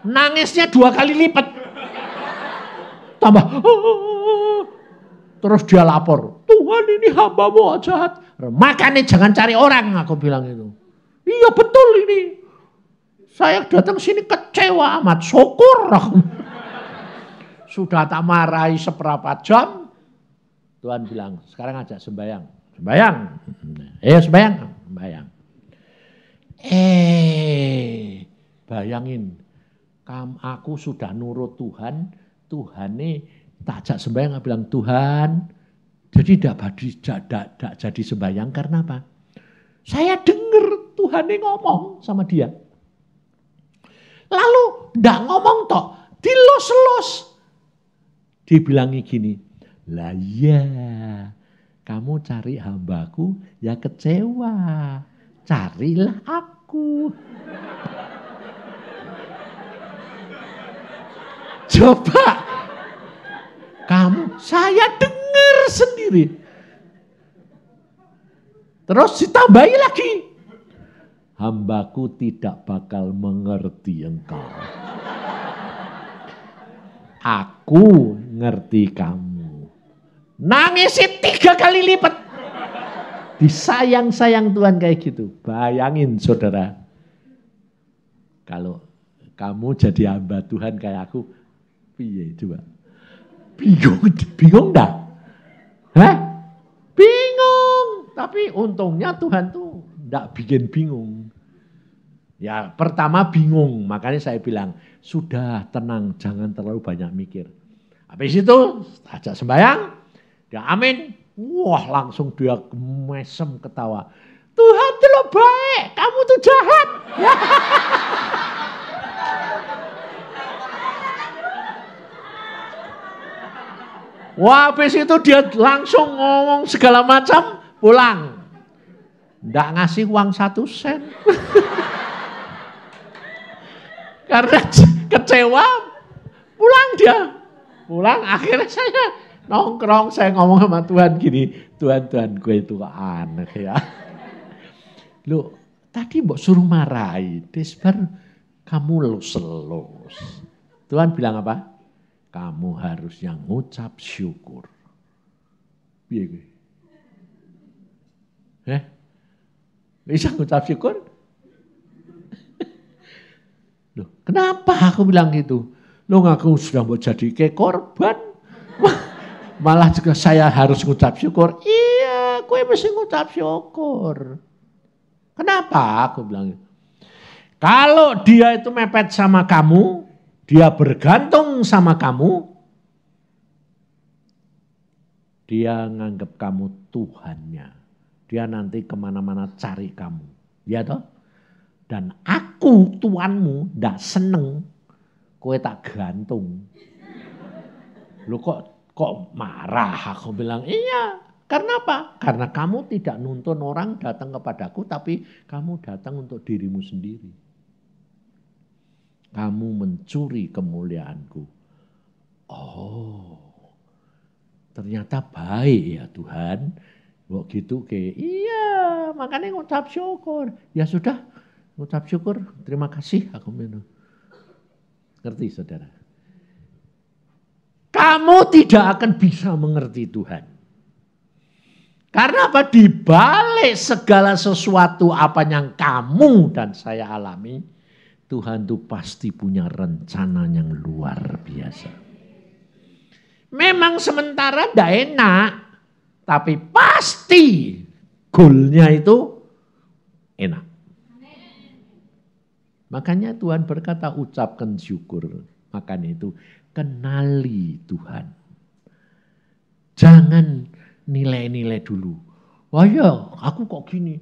Nangisnya 2 kali lipat. Tambah. Terus dia lapor. Tuhan ini hamba-Mu jahat. Makanya jangan cari orang, aku bilang itu. Iya betul ini. Saya datang sini kecewa amat. Syukur. Sudah tak marahi seberapa jam. Tuhan bilang, sekarang ajak sembahyang. Sembahyang. Ayo sembahyang. Sembahyang. Bayangin. Aku sudah nurut Tuhan. Tuhan ini tak ajak sembahyang. Bilang, Tuhan. Jadi tidak jadi sembahyang karena apa? Saya dengar Tuhan ini ngomong sama dia. Lalu tidak ngomong toh. Dilus-lus. Dibilangi gini. Lah ya. Kamu cari hambaku ya kecewa. Carilah aku. Coba. Saya dengar sendiri. Terus ditambahi lagi. Hambaku tidak bakal mengerti engkau. Aku ngerti kamu. Nangisi 3 kali lipat. Disayang-sayang Tuhan kayak gitu. Bayangin saudara. Kalau kamu jadi hamba Tuhan kayak aku. Piye coba. Bingung dah. Hah? Bingung. Tapi untungnya Tuhan tuh enggak bikin bingung. Ya pertama bingung. Makanya saya bilang. Sudah tenang. Jangan terlalu banyak mikir. Habis itu ajak sembahyang. Dia amin. Wah langsung dia mesem ketawa. Tuhan tuh lo baik. Kamu tuh jahat. Wah habis itu dia langsung ngomong segala macam. Pulang. Nggak ngasih uang 1 sen. Karena kecewa. Pulang dia. Pulang akhirnya saya nongkrong, saya ngomong sama Tuhan gini, Tuhan gue itu aneh ya. Loh, tadi mbok suruh marahi, desbar kamu lus-lus. Tuhan bilang apa? Kamu harus yang ngucap syukur. Piye gue? Bisa ngucap syukur? Loh, kenapa aku bilang gitu? Loh, aku sudah mau jadi kayak korban. Malah juga saya harus ngucap syukur. Iya, gue mesti ngucap syukur. Kenapa? Aku bilang. Kalau dia itu mepet sama kamu, dia bergantung sama kamu, dia nganggap kamu Tuhannya. Dia nanti kemana-mana cari kamu. Ya toh? Dan aku Tuhanmu ndak seneng, kowe tak gantung. Lu kok marah? Aku bilang, iya. Karena apa? Karena kamu tidak nuntun orang datang kepadaku, tapi kamu datang untuk dirimu sendiri. Kamu mencuri kemuliaanku. Oh, ternyata baik ya Tuhan. Kok gitu ke? Iya, makanya ngucap syukur. Ya sudah, ngucap syukur. Terima kasih. Aku minum. Ngerti saudara? Kamu tidak akan bisa mengerti Tuhan. Karena apa? Di balik segala sesuatu apa yang kamu dan saya alami, Tuhan itu pasti punya rencana yang luar biasa. Memang sementara tidak enak, tapi pasti goalnya itu enak. Makanya Tuhan berkata ucapkan syukur. Makanya itu kenali Tuhan. Jangan nilai-nilai dulu. Wah ya aku kok gini.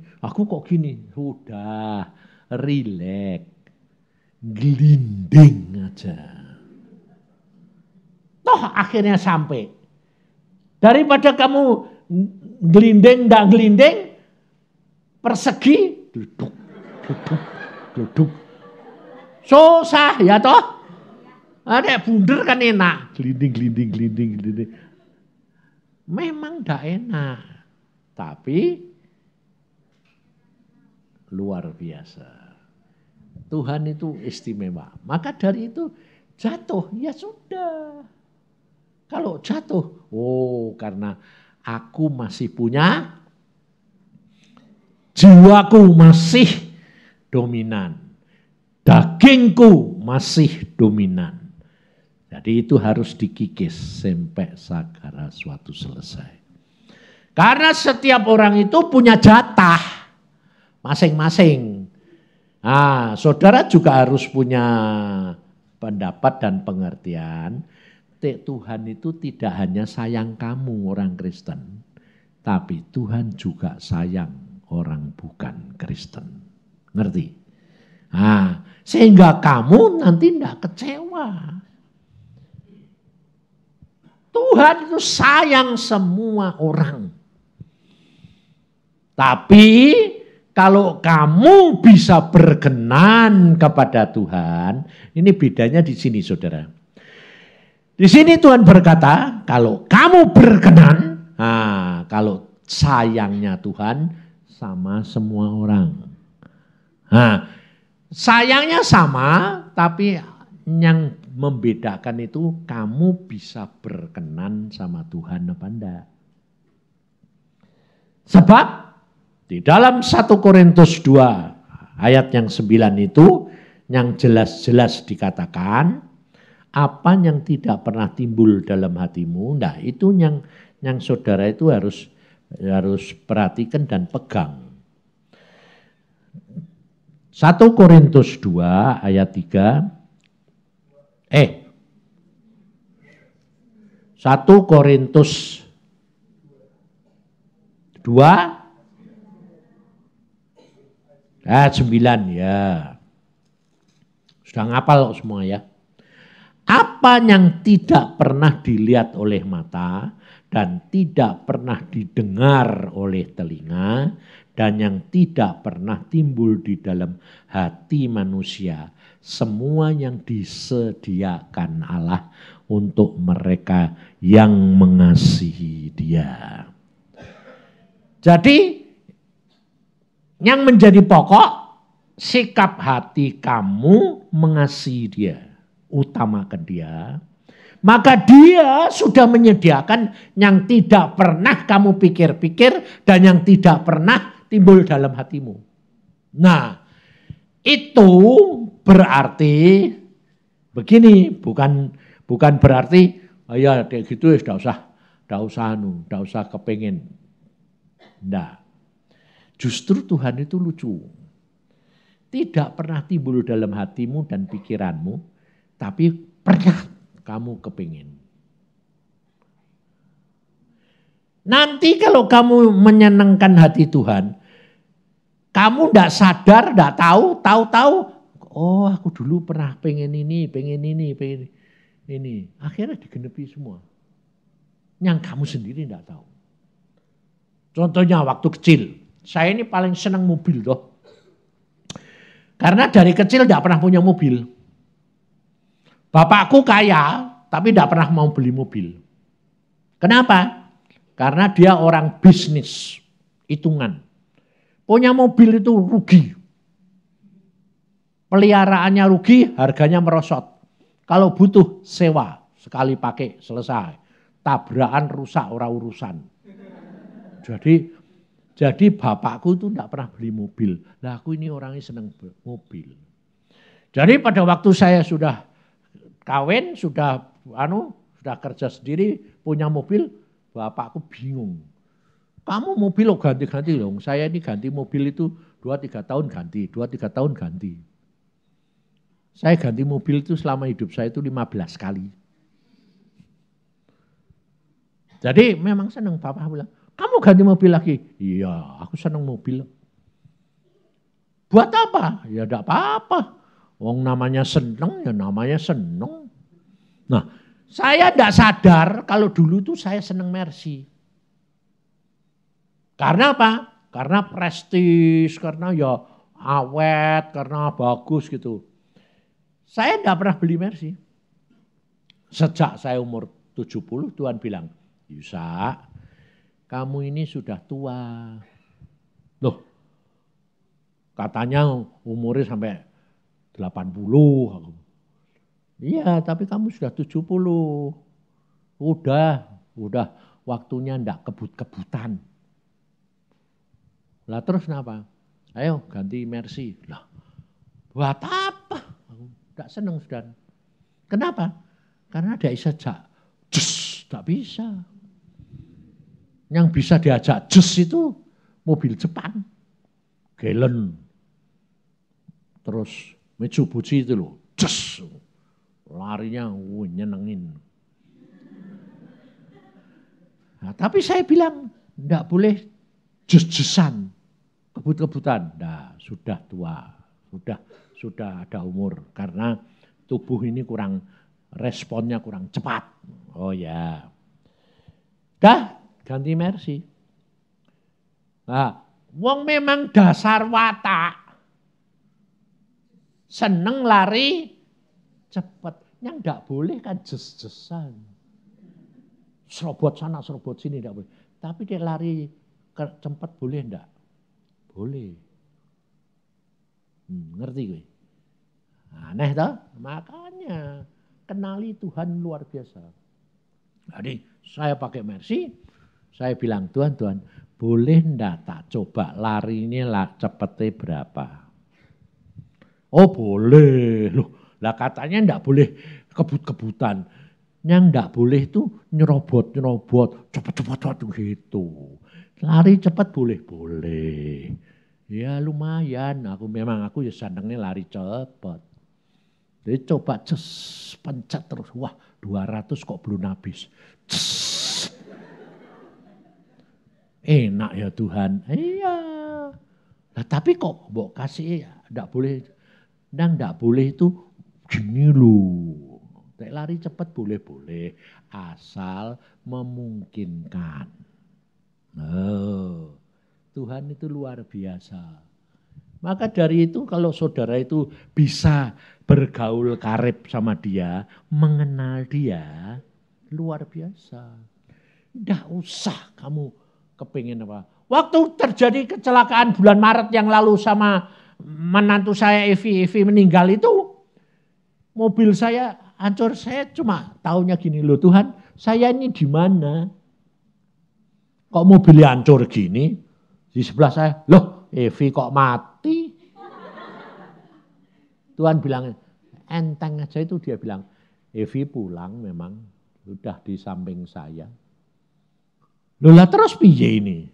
Udah relax. Gelinding aja. Toh akhirnya sampai. Daripada kamu gelinding, enggak gelinding, persegi, duduk. Susah ya toh. Ada bunder kan enak. Gelinding. Memang enggak enak. Tapi luar biasa. Tuhan itu istimewa. Maka dari itu jatuh, ya sudah. Kalau jatuh, karena aku masih punya, jiwaku masih dominan. Dagingku masih dominan. Jadi itu harus dikikis sampai sakara suatu selesai. Karena setiap orang itu punya jatah masing-masing. Nah, saudara juga harus punya pendapat dan pengertian. Tuhan itu tidak hanya sayang kamu orang Kristen, tapi Tuhan juga sayang orang bukan Kristen. Ngerti? Nah, sehingga kamu nanti tidak kecewa. Tuhan itu sayang semua orang. Tapi kalau kamu bisa berkenan kepada Tuhan, ini bedanya di sini saudara. Di sini Tuhan berkata, kalau kamu berkenan, kalau sayangnya Tuhan sama semua orang. Sayangnya sama, tapi yang membedakan itu kamu bisa berkenan sama Tuhan apa enggak. Sebab di dalam 1 Korintus 2 ayat yang 9 itu yang jelas-jelas dikatakan, apa yang tidak pernah timbul dalam hatimu, nah itu yang saudara itu harus perhatikan dan pegang. 1 Korintus 2 ayat 3. 1 Korintus 2 ayat 9 ya. Sudah ngapal semua ya. Apa yang tidak pernah dilihat oleh mata dan tidak pernah didengar oleh telinga dan yang tidak pernah timbul di dalam hati manusia, semua yang disediakan Allah untuk mereka yang mengasihi Dia. Jadi yang menjadi pokok sikap hati kamu mengasihi Dia. Utamakan Dia, maka Dia sudah menyediakan yang tidak pernah kamu pikir-pikir dan yang tidak pernah timbul dalam hatimu. Nah, itu berarti begini, bukan berarti ya kayak gitu ya enggak usah kepengen. Enggak. Justru Tuhan itu lucu. Tidak pernah timbul dalam hatimu dan pikiranmu, tapi pernah kamu kepingin. Nanti kalau kamu menyenangkan hati Tuhan, kamu tidak sadar, tidak tahu, oh aku dulu pernah pengen ini. Akhirnya digenepi semua. Yang kamu sendiri tidak tahu. Contohnya waktu kecil, saya ini paling senang mobil toh. Karena dari kecil tidak pernah punya mobil. Bapakku kaya, tapi tidak pernah mau beli mobil. Kenapa? Karena dia orang bisnis, hitungan. Punya mobil itu rugi. Peliharaannya rugi, harganya merosot. Kalau butuh sewa, sekali pakai selesai. Tabrakan rusak orang urusan. Jadi bapakku itu tidak pernah beli mobil. Lah aku ini orangnya senang mobil. Jadi pada waktu saya sudah kawin, sudah kerja sendiri, punya mobil, bapakku bingung. Kamu mobil lo ganti-ganti dong. Saya ini ganti mobil itu 2-3 tahun ganti, 2-3 tahun ganti. Saya ganti mobil itu selama hidup saya itu 15 kali. Jadi memang senang, Papa bilang, kamu ganti mobil lagi? Iya, aku senang mobil. Buat apa? Ya enggak apa-apa. Wong namanya senang, ya namanya senang. Nah, saya enggak sadar kalau dulu tuh saya senang Mercy. Karena apa? Karena prestis, karena ya awet, karena bagus gitu. Saya enggak pernah beli Mercy. Sejak saya umur 70, Tuhan bilang, Yusa, kamu ini sudah tua. Loh, katanya umurnya sampai 80. Iya, tapi kamu sudah 70. Udah waktunya enggak kebut-kebutan. Lah terus kenapa? Ayo ganti Mercy. Lah, buat apa? Aku enggak senang, Saudara. Kenapa? Karena ada sejak tak bisa. Yang bisa diajak itu mobil Jepang. Galen. Terus Mitsubishi itu loh. Larinya nyenengin. Nah, tapi saya bilang enggak boleh jus-jusan, kebut-kebutan. Nah, sudah tua, sudah ada umur karena tubuh ini responnya kurang cepat. Oh ya. Dah ganti Mercy. Nah, wong memang dasar watak seneng lari cepat. Yang enggak boleh kan jes-jesan. Serobot sana, serobot sini enggak boleh. Tapi dia lari cepat boleh enggak? Boleh. Ngerti gue? Aneh toh? Makanya kenali Tuhan luar biasa. Jadi saya pakai Mercy, saya bilang Tuhan, boleh enggak tak coba larinya cepetnya berapa? Oh boleh. Loh, lah katanya enggak boleh kebut-kebutan. Yang enggak boleh itu nyerobot, cepat gitu. Lari cepat boleh. Ya lumayan, aku ya senengnya lari cepat. Jadi coba pencet terus, wah 200 kok belum habis. Enak ya Tuhan, iya. Nah, tapi kok mbok kasih enggak boleh, enggak boleh itu gini loh. Lari cepat boleh, asal memungkinkan. Oh, Tuhan itu luar biasa. Maka dari itu kalau saudara itu bisa bergaul karib sama dia, mengenal dia, luar biasa. Tidak usah kamu kepingin apa. Waktu terjadi kecelakaan bulan Maret yang lalu sama menantu saya Evi meninggal itu, mobil saya hancur, saya cuma taunya gini loh, Tuhan saya ini di mana? Kok mobilnya hancur gini? Di sebelah saya, loh Evi kok mati? Tuhan bilang, enteng aja itu, dia bilang, Evi pulang memang, sudah di samping saya. Loh lah terus piye ini?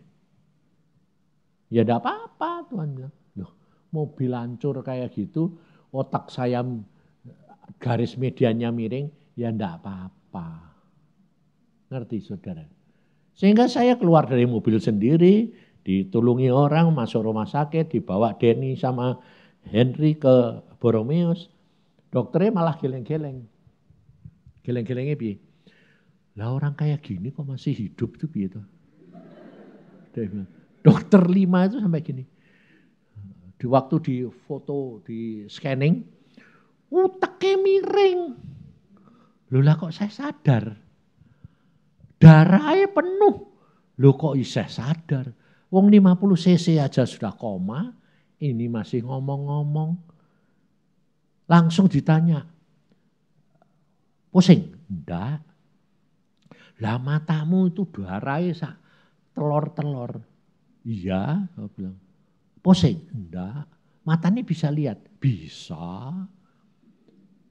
Ya enggak apa-apa, Tuhan bilang. Loh, mobil hancur kayak gitu, otak saya garis mediannya miring, ya enggak apa-apa. Ngerti saudara? Sehingga saya keluar dari mobil sendiri, ditulungi orang, masuk rumah sakit, dibawa Denny sama Henry ke Boromeus. Dokternya malah geleng-geleng. Geleng-gelengnya piye? Lah orang kayak gini kok masih hidup tuh piye toh? Dokter 5 itu sampai gini. Di waktu di foto, di scanning, uteknya miring. Loh lah kok saya sadar. Darahnya penuh. Loh kok iseh sadar. Wong 50 cc aja sudah koma, ini masih ngomong-ngomong. Langsung ditanya, pusing? Enggak. Lah matamu itu darahnya telur-telur. Iya, aku bilang. Pusing? Enggak. Matanya bisa lihat? Bisa.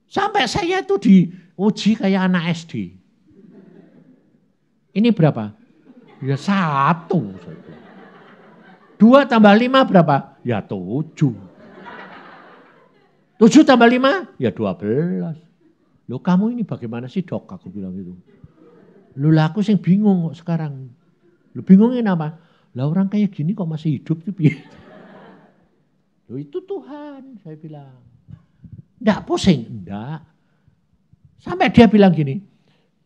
Sampai saya itu diuji kayak anak SD. Ini berapa? Ya 1. 2 tambah 5 berapa? Ya 7. 7 tambah 5? Ya 12. Loh kamu ini bagaimana sih dok? Aku bilang gitu. Loh lah aku sih bingung kok sekarang. Loh bingungin apa? Lah orang kayak gini kok masih hidup tuh. Loh itu Tuhan saya bilang. Enggak pusing? Enggak. Sampai dia bilang gini.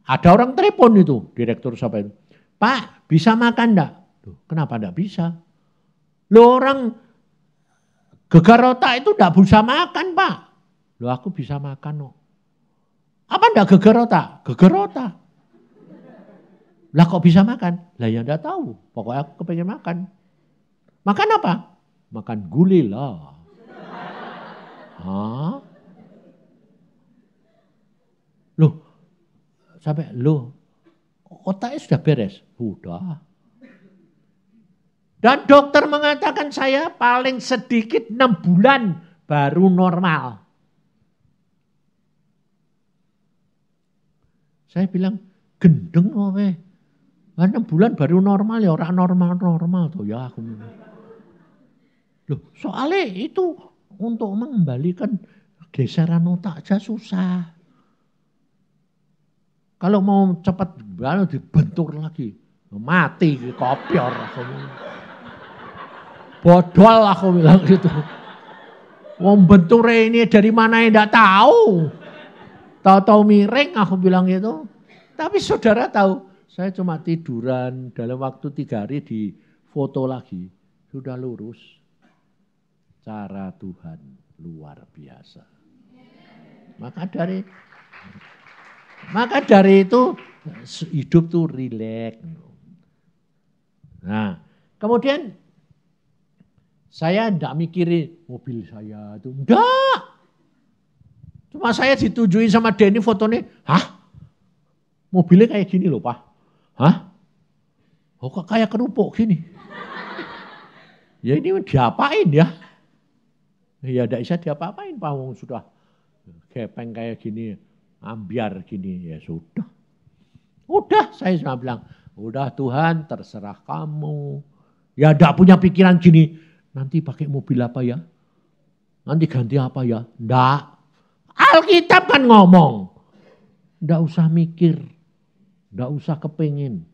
Ada orang telepon itu, direktur sampai itu. Pak bisa makan enggak? Loh, kenapa enggak bisa? Loh orang gegar otak itu enggak bisa makan Pak. Loh aku bisa makan kok. Apa enggak gegar otak? Gegar otak. Lah kok bisa makan? Lah ya enggak tahu. Pokoknya aku kepengen makan. Makan apa? Makan gulai lah. Hah? Loh, sampai otaknya sudah beres? Sudah. Dan dokter mengatakan saya paling sedikit 6 bulan baru normal. Saya bilang, gendeng kok 6 bulan baru normal ya orang normal tuh ya aku. Loh, soalnya itu untuk mengembalikan geseran otak aja susah. Kalau mau cepat dibentur lagi, mati kopior aku. Bodol aku bilang gitu. Wong benture ini dari mana enggak tahu. Tahu-tahu miring aku bilang gitu. Tapi saudara tahu, saya cuma tiduran dalam waktu 3 hari di foto lagi. Sudah lurus. Cara Tuhan luar biasa. Maka dari itu hidup tuh rileks. Nah, kemudian saya enggak mikirin mobil saya itu. Enggak. Cuma saya ditujuin sama Denny fotonya. Hah? Mobilnya kayak gini loh Pak. Hah? Oh kok kayak kerupuk gini. Ya ini diapain ya? Ya enggak bisa diapa-apain Pak. Wong sudah gepeng kayak gini. Ambiar gini. Ya sudah. Udah saya cuma bilang. Udah Tuhan terserah kamu. Ya enggak punya pikiran gini. Nanti pakai mobil apa ya? Nanti ganti apa ya? Enggak. Alkitab kan ngomong. Enggak usah mikir. Enggak usah kepingin.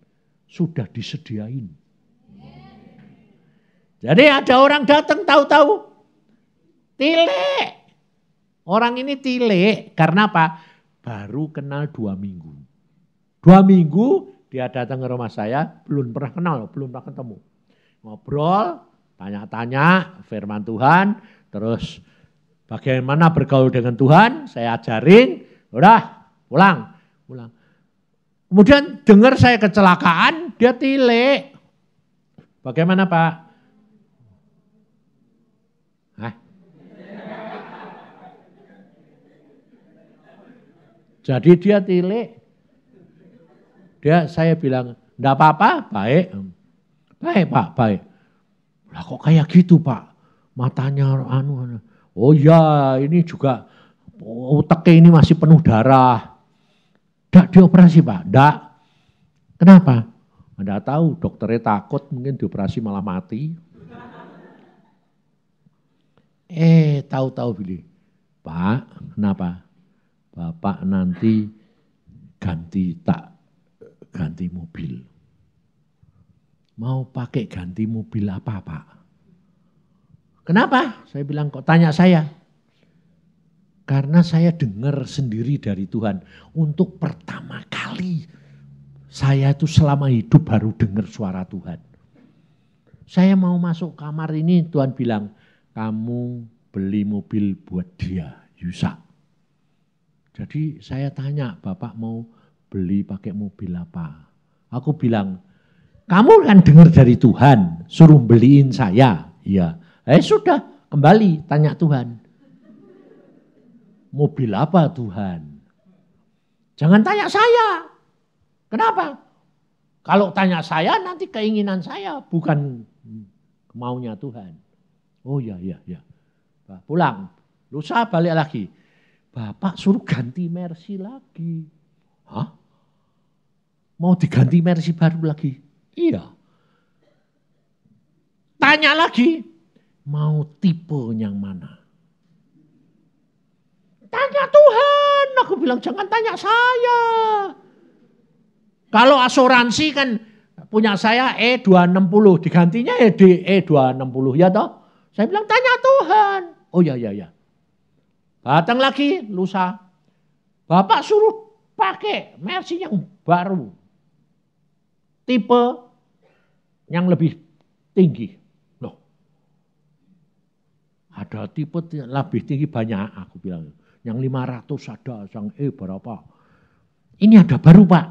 Sudah disediain. Jadi ada orang datang tahu-tahu. Tilek. Orang ini tilek. Karena apa? Baru kenal 2 minggu. 2 minggu dia datang ke rumah saya. Belum pernah kenal, belum pernah ketemu. Ngobrol. Tanya-tanya firman Tuhan, terus bagaimana bergaul dengan Tuhan, saya ajarin, udah pulang. Kemudian dengar saya kecelakaan, dia tilek. Bagaimana Pak? Hah? Jadi dia tilek. Saya bilang, enggak apa-apa, baik. Baik Pak, baik. Lah kok kayak gitu Pak, matanya oh ya ini juga otaknya ini masih penuh darah. Enggak dioperasi Pak, enggak. Kenapa? Enggak tahu, dokternya takut mungkin dioperasi malah mati. Tahu-tahu Billy, Pak kenapa? Bapak nanti ganti mobil. Mau pakai ganti mobil apa Pak? Kenapa? Saya bilang kok tanya saya. Karena saya dengar sendiri dari Tuhan. Untuk pertama kali saya itu selama hidup baru dengar suara Tuhan. Saya mau masuk kamar ini Tuhan bilang. Kamu beli mobil buat dia, Yusa. Jadi saya tanya Bapak mau beli pakai mobil apa? Aku bilang, kamu kan dengar dari Tuhan, suruh beliin saya. Iya. Sudah, kembali tanya Tuhan. Mobil apa Tuhan? Jangan tanya saya. Kenapa? Kalau tanya saya nanti keinginan saya bukan maunya Tuhan. Oh ya. Pulang. Lusa balik lagi. Bapak suruh ganti Mercy lagi. Hah? Mau diganti Mercy baru lagi? Iya. Tanya lagi. Mau tipe yang mana? Tanya Tuhan. Aku bilang jangan tanya saya. Kalau asuransi kan punya saya E260. Digantinya E260 ya toh. Saya bilang tanya Tuhan. Oh ya. Datang lagi lusa. Bapak suruh pakai Mercy yang baru. Tipe yang lebih tinggi. Loh. Ada tipe lebih tinggi banyak aku bilang. Yang 500 ada, yang berapa. Ini ada baru Pak.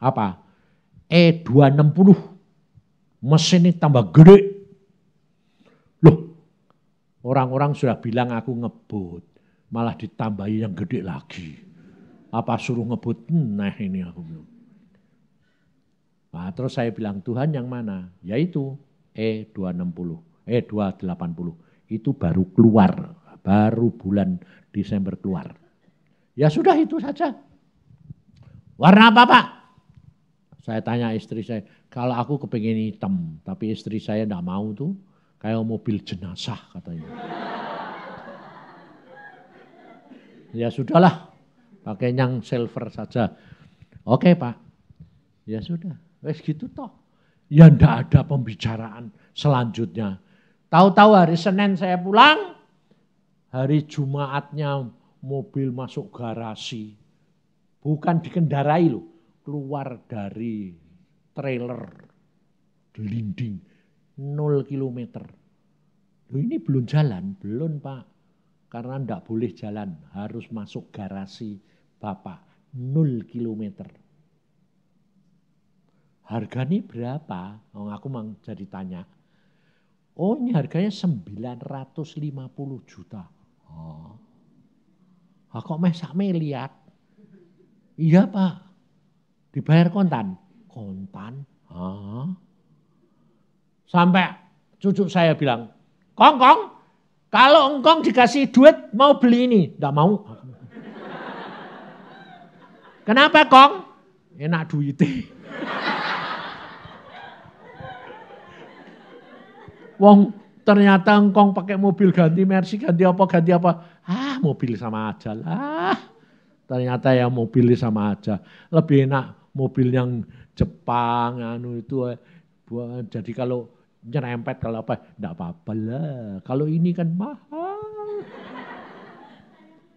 Apa? E260. Mesin ini tambah gede. Loh. Orang-orang sudah bilang aku ngebut. Malah ditambahi yang gede lagi. Apa suruh ngebut? Nah ini aku bilang. Nah, terus saya bilang Tuhan yang mana? Yaitu E260, E280. Itu baru keluar, baru bulan Desember keluar. Ya sudah itu saja. Warna apa Pak? Saya tanya istri saya, kalau aku kepengen hitam, tapi istri saya enggak mau tuh, kayak mobil jenazah katanya. Ya sudahlah, pakai yang silver saja. Oke Pak, ya sudah, wes gitu toh. Ya enggak ada pembicaraan selanjutnya. Tahu-tahu hari Senin saya pulang, hari Jumatnya mobil masuk garasi. Bukan dikendarai loh, keluar dari trailer, gelinding, 0 kilometer. Loh ini belum jalan, belum Pak. Karena enggak boleh jalan, harus masuk garasi Bapak, 0 kilometer. Harganya berapa? Oh, aku mau jadi tanya. Oh ini harganya 950 juta. Oh. Kok sak lihat? Iya Pak, dibayar kontan? Kontan? Sampai cucu saya bilang, Kong, kalau engkong dikasih duit mau beli ini? Enggak mau. Kenapa Kong? Enak duitnya. Wong ternyata engkong pakai mobil ganti Mercy, ganti apa. Mobil sama aja lah. Ternyata ya mobil sama aja. Lebih enak mobil yang Jepang itu. Jadi kalau nyerempet kalau apa, enggak apa-apa lah. Kalau ini kan mahal.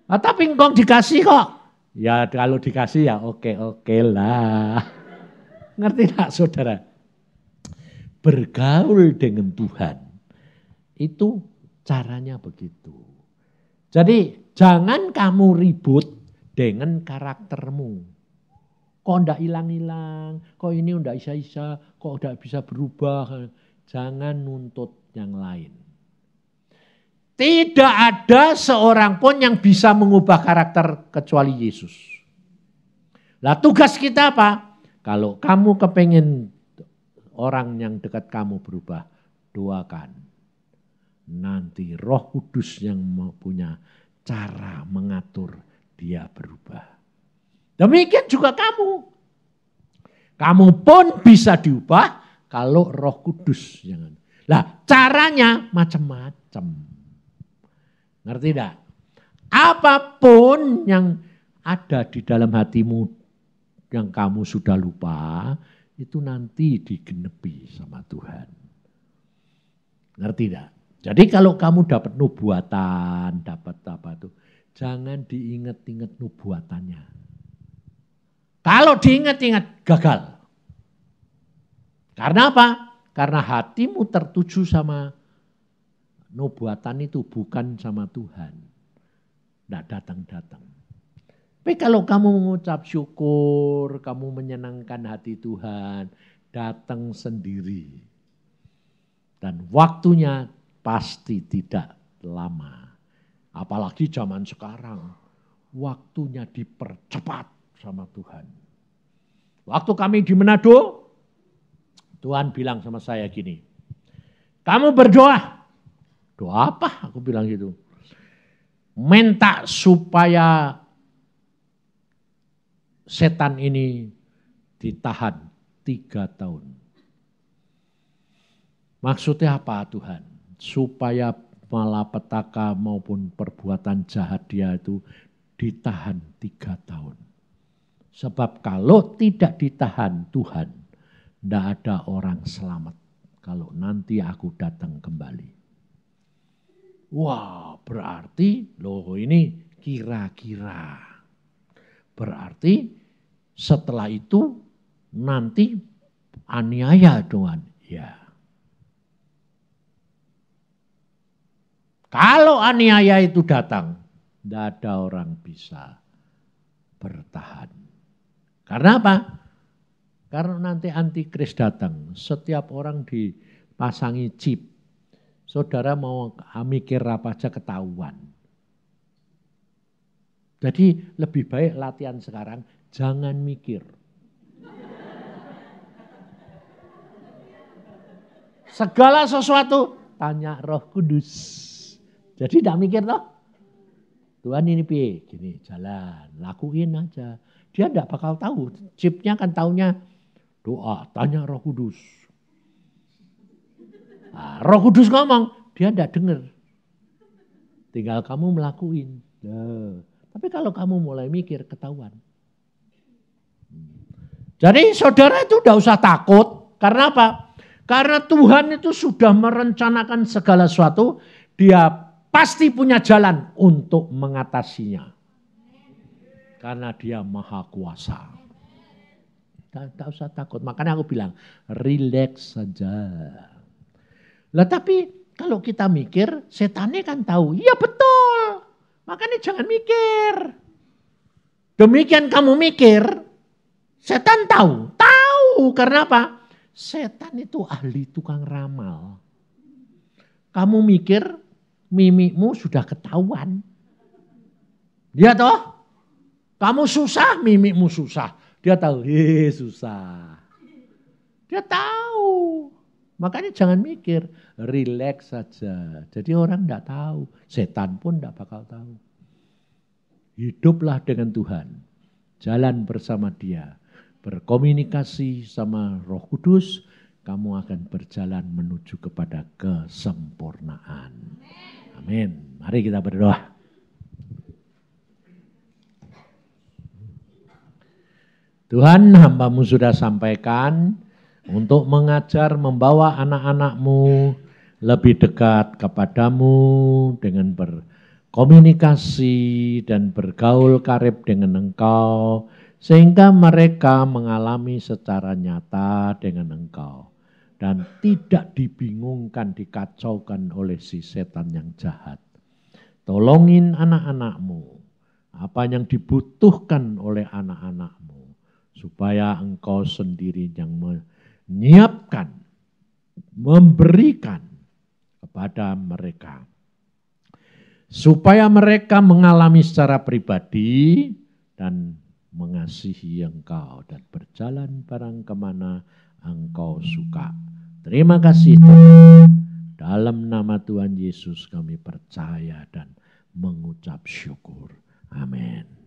Tapi engkong dikasih kok. Ya kalau dikasih ya oke lah. Ngerti tak saudara? Bergaul dengan Tuhan, itu caranya begitu. Jadi jangan kamu ribut dengan karaktermu. Kok enggak hilang-hilang, kok ini enggak bisa, kok enggak bisa berubah. Jangan nuntut yang lain. Tidak ada seorang pun yang bisa mengubah karakter kecuali Yesus. Lah tugas kita apa? Kalau kamu kepengen orang yang dekat kamu berubah, doakan. Nanti Roh Kudus yang punya cara mengatur dia berubah. Demikian juga kamu. Kamu pun bisa diubah kalau Roh Kudus. Lah caranya macam-macam. Ngerti tidak? Apapun yang ada di dalam hatimu yang kamu sudah lupa, itu nanti digenepi sama Tuhan. Ngerti tidak? Jadi kalau kamu dapat nubuatan, dapat apa itu, jangan diingat-ingat nubuatannya. Kalau diingat-ingat gagal. Karena apa? Karena hatimu tertuju sama nubuatan itu, bukan sama Tuhan. Tidak datang-datang. Tapi kalau kamu mengucap syukur, kamu menyenangkan hati Tuhan, datang sendiri. Dan waktunya pasti tidak lama. Apalagi zaman sekarang, waktunya dipercepat sama Tuhan. Waktu kami di Manado, Tuhan bilang sama saya gini, kamu berdoa. Doa apa? Aku bilang gitu. Minta supaya setan ini ditahan 3 tahun. Maksudnya apa Tuhan? Supaya malapetaka maupun perbuatan jahat dia itu ditahan 3 tahun. Sebab kalau tidak ditahan Tuhan, tidak ada orang selamat kalau nanti aku datang kembali. Wah, berarti loh ini kira-kira. Berarti setelah itu nanti aniaya Tuhan. Ya. Kalau aniaya itu datang, tidak ada orang bisa bertahan. Karena apa? Karena nanti antikris datang, setiap orang dipasangi chip. Saudara mau mikir apa aja ketahuan. Jadi lebih baik latihan sekarang, jangan mikir. Segala sesuatu, tanya Roh Kudus. Jadi tidak mikir toh. Tuhan ini piye? Gini, jalan, lakuin aja. Dia tidak bakal tahu. Chipnya kan taunya doa, tanya Roh Kudus. Nah, Roh Kudus ngomong, dia tidak dengar. Tinggal kamu melakuin. Nah, tapi kalau kamu mulai mikir, ketahuan. Jadi saudara itu tidak usah takut. Karena apa? Karena Tuhan itu sudah merencanakan segala sesuatu. Dia pasti punya jalan untuk mengatasinya. Karena dia maha kuasa. Tidak usah takut. Makanya aku bilang, relax saja. Lah tapi kalau kita mikir, setannya kan tahu. Iya betul. Makanya jangan mikir. Demikian kamu mikir, setan tahu. Tahu karena apa? Setan itu ahli tukang ramal. Kamu mikir, mimikmu sudah ketahuan. Dia toh, kamu susah, mimikmu susah. Dia tahu, susah. Dia tahu. Makanya jangan mikir, relax saja. Jadi orang tidak tahu, setan pun tidak bakal tahu. Hiduplah dengan Tuhan, jalan bersama Dia, berkomunikasi sama Roh Kudus, kamu akan berjalan menuju kepada kesempurnaan. Amin. Mari kita berdoa. Tuhan, hamba-Mu sudah sampaikan untuk mengajar, membawa anak-anak-Mu lebih dekat kepadamu dengan berkomunikasi dan bergaul karib dengan Engkau, sehingga mereka mengalami secara nyata dengan Engkau dan tidak dibingungkan, dikacaukan oleh si setan yang jahat. Tolongin anak-anak-Mu, apa yang dibutuhkan oleh anak-anak-Mu, supaya Engkau sendiri yang menyiapkan, memberikan kepada mereka. Supaya mereka mengalami secara pribadi dan mengasihi Engkau dan berjalan bareng kemana Engkau suka. Terima kasih Tuhan. Dalam nama Tuhan Yesus kami percaya dan mengucap syukur. Amin.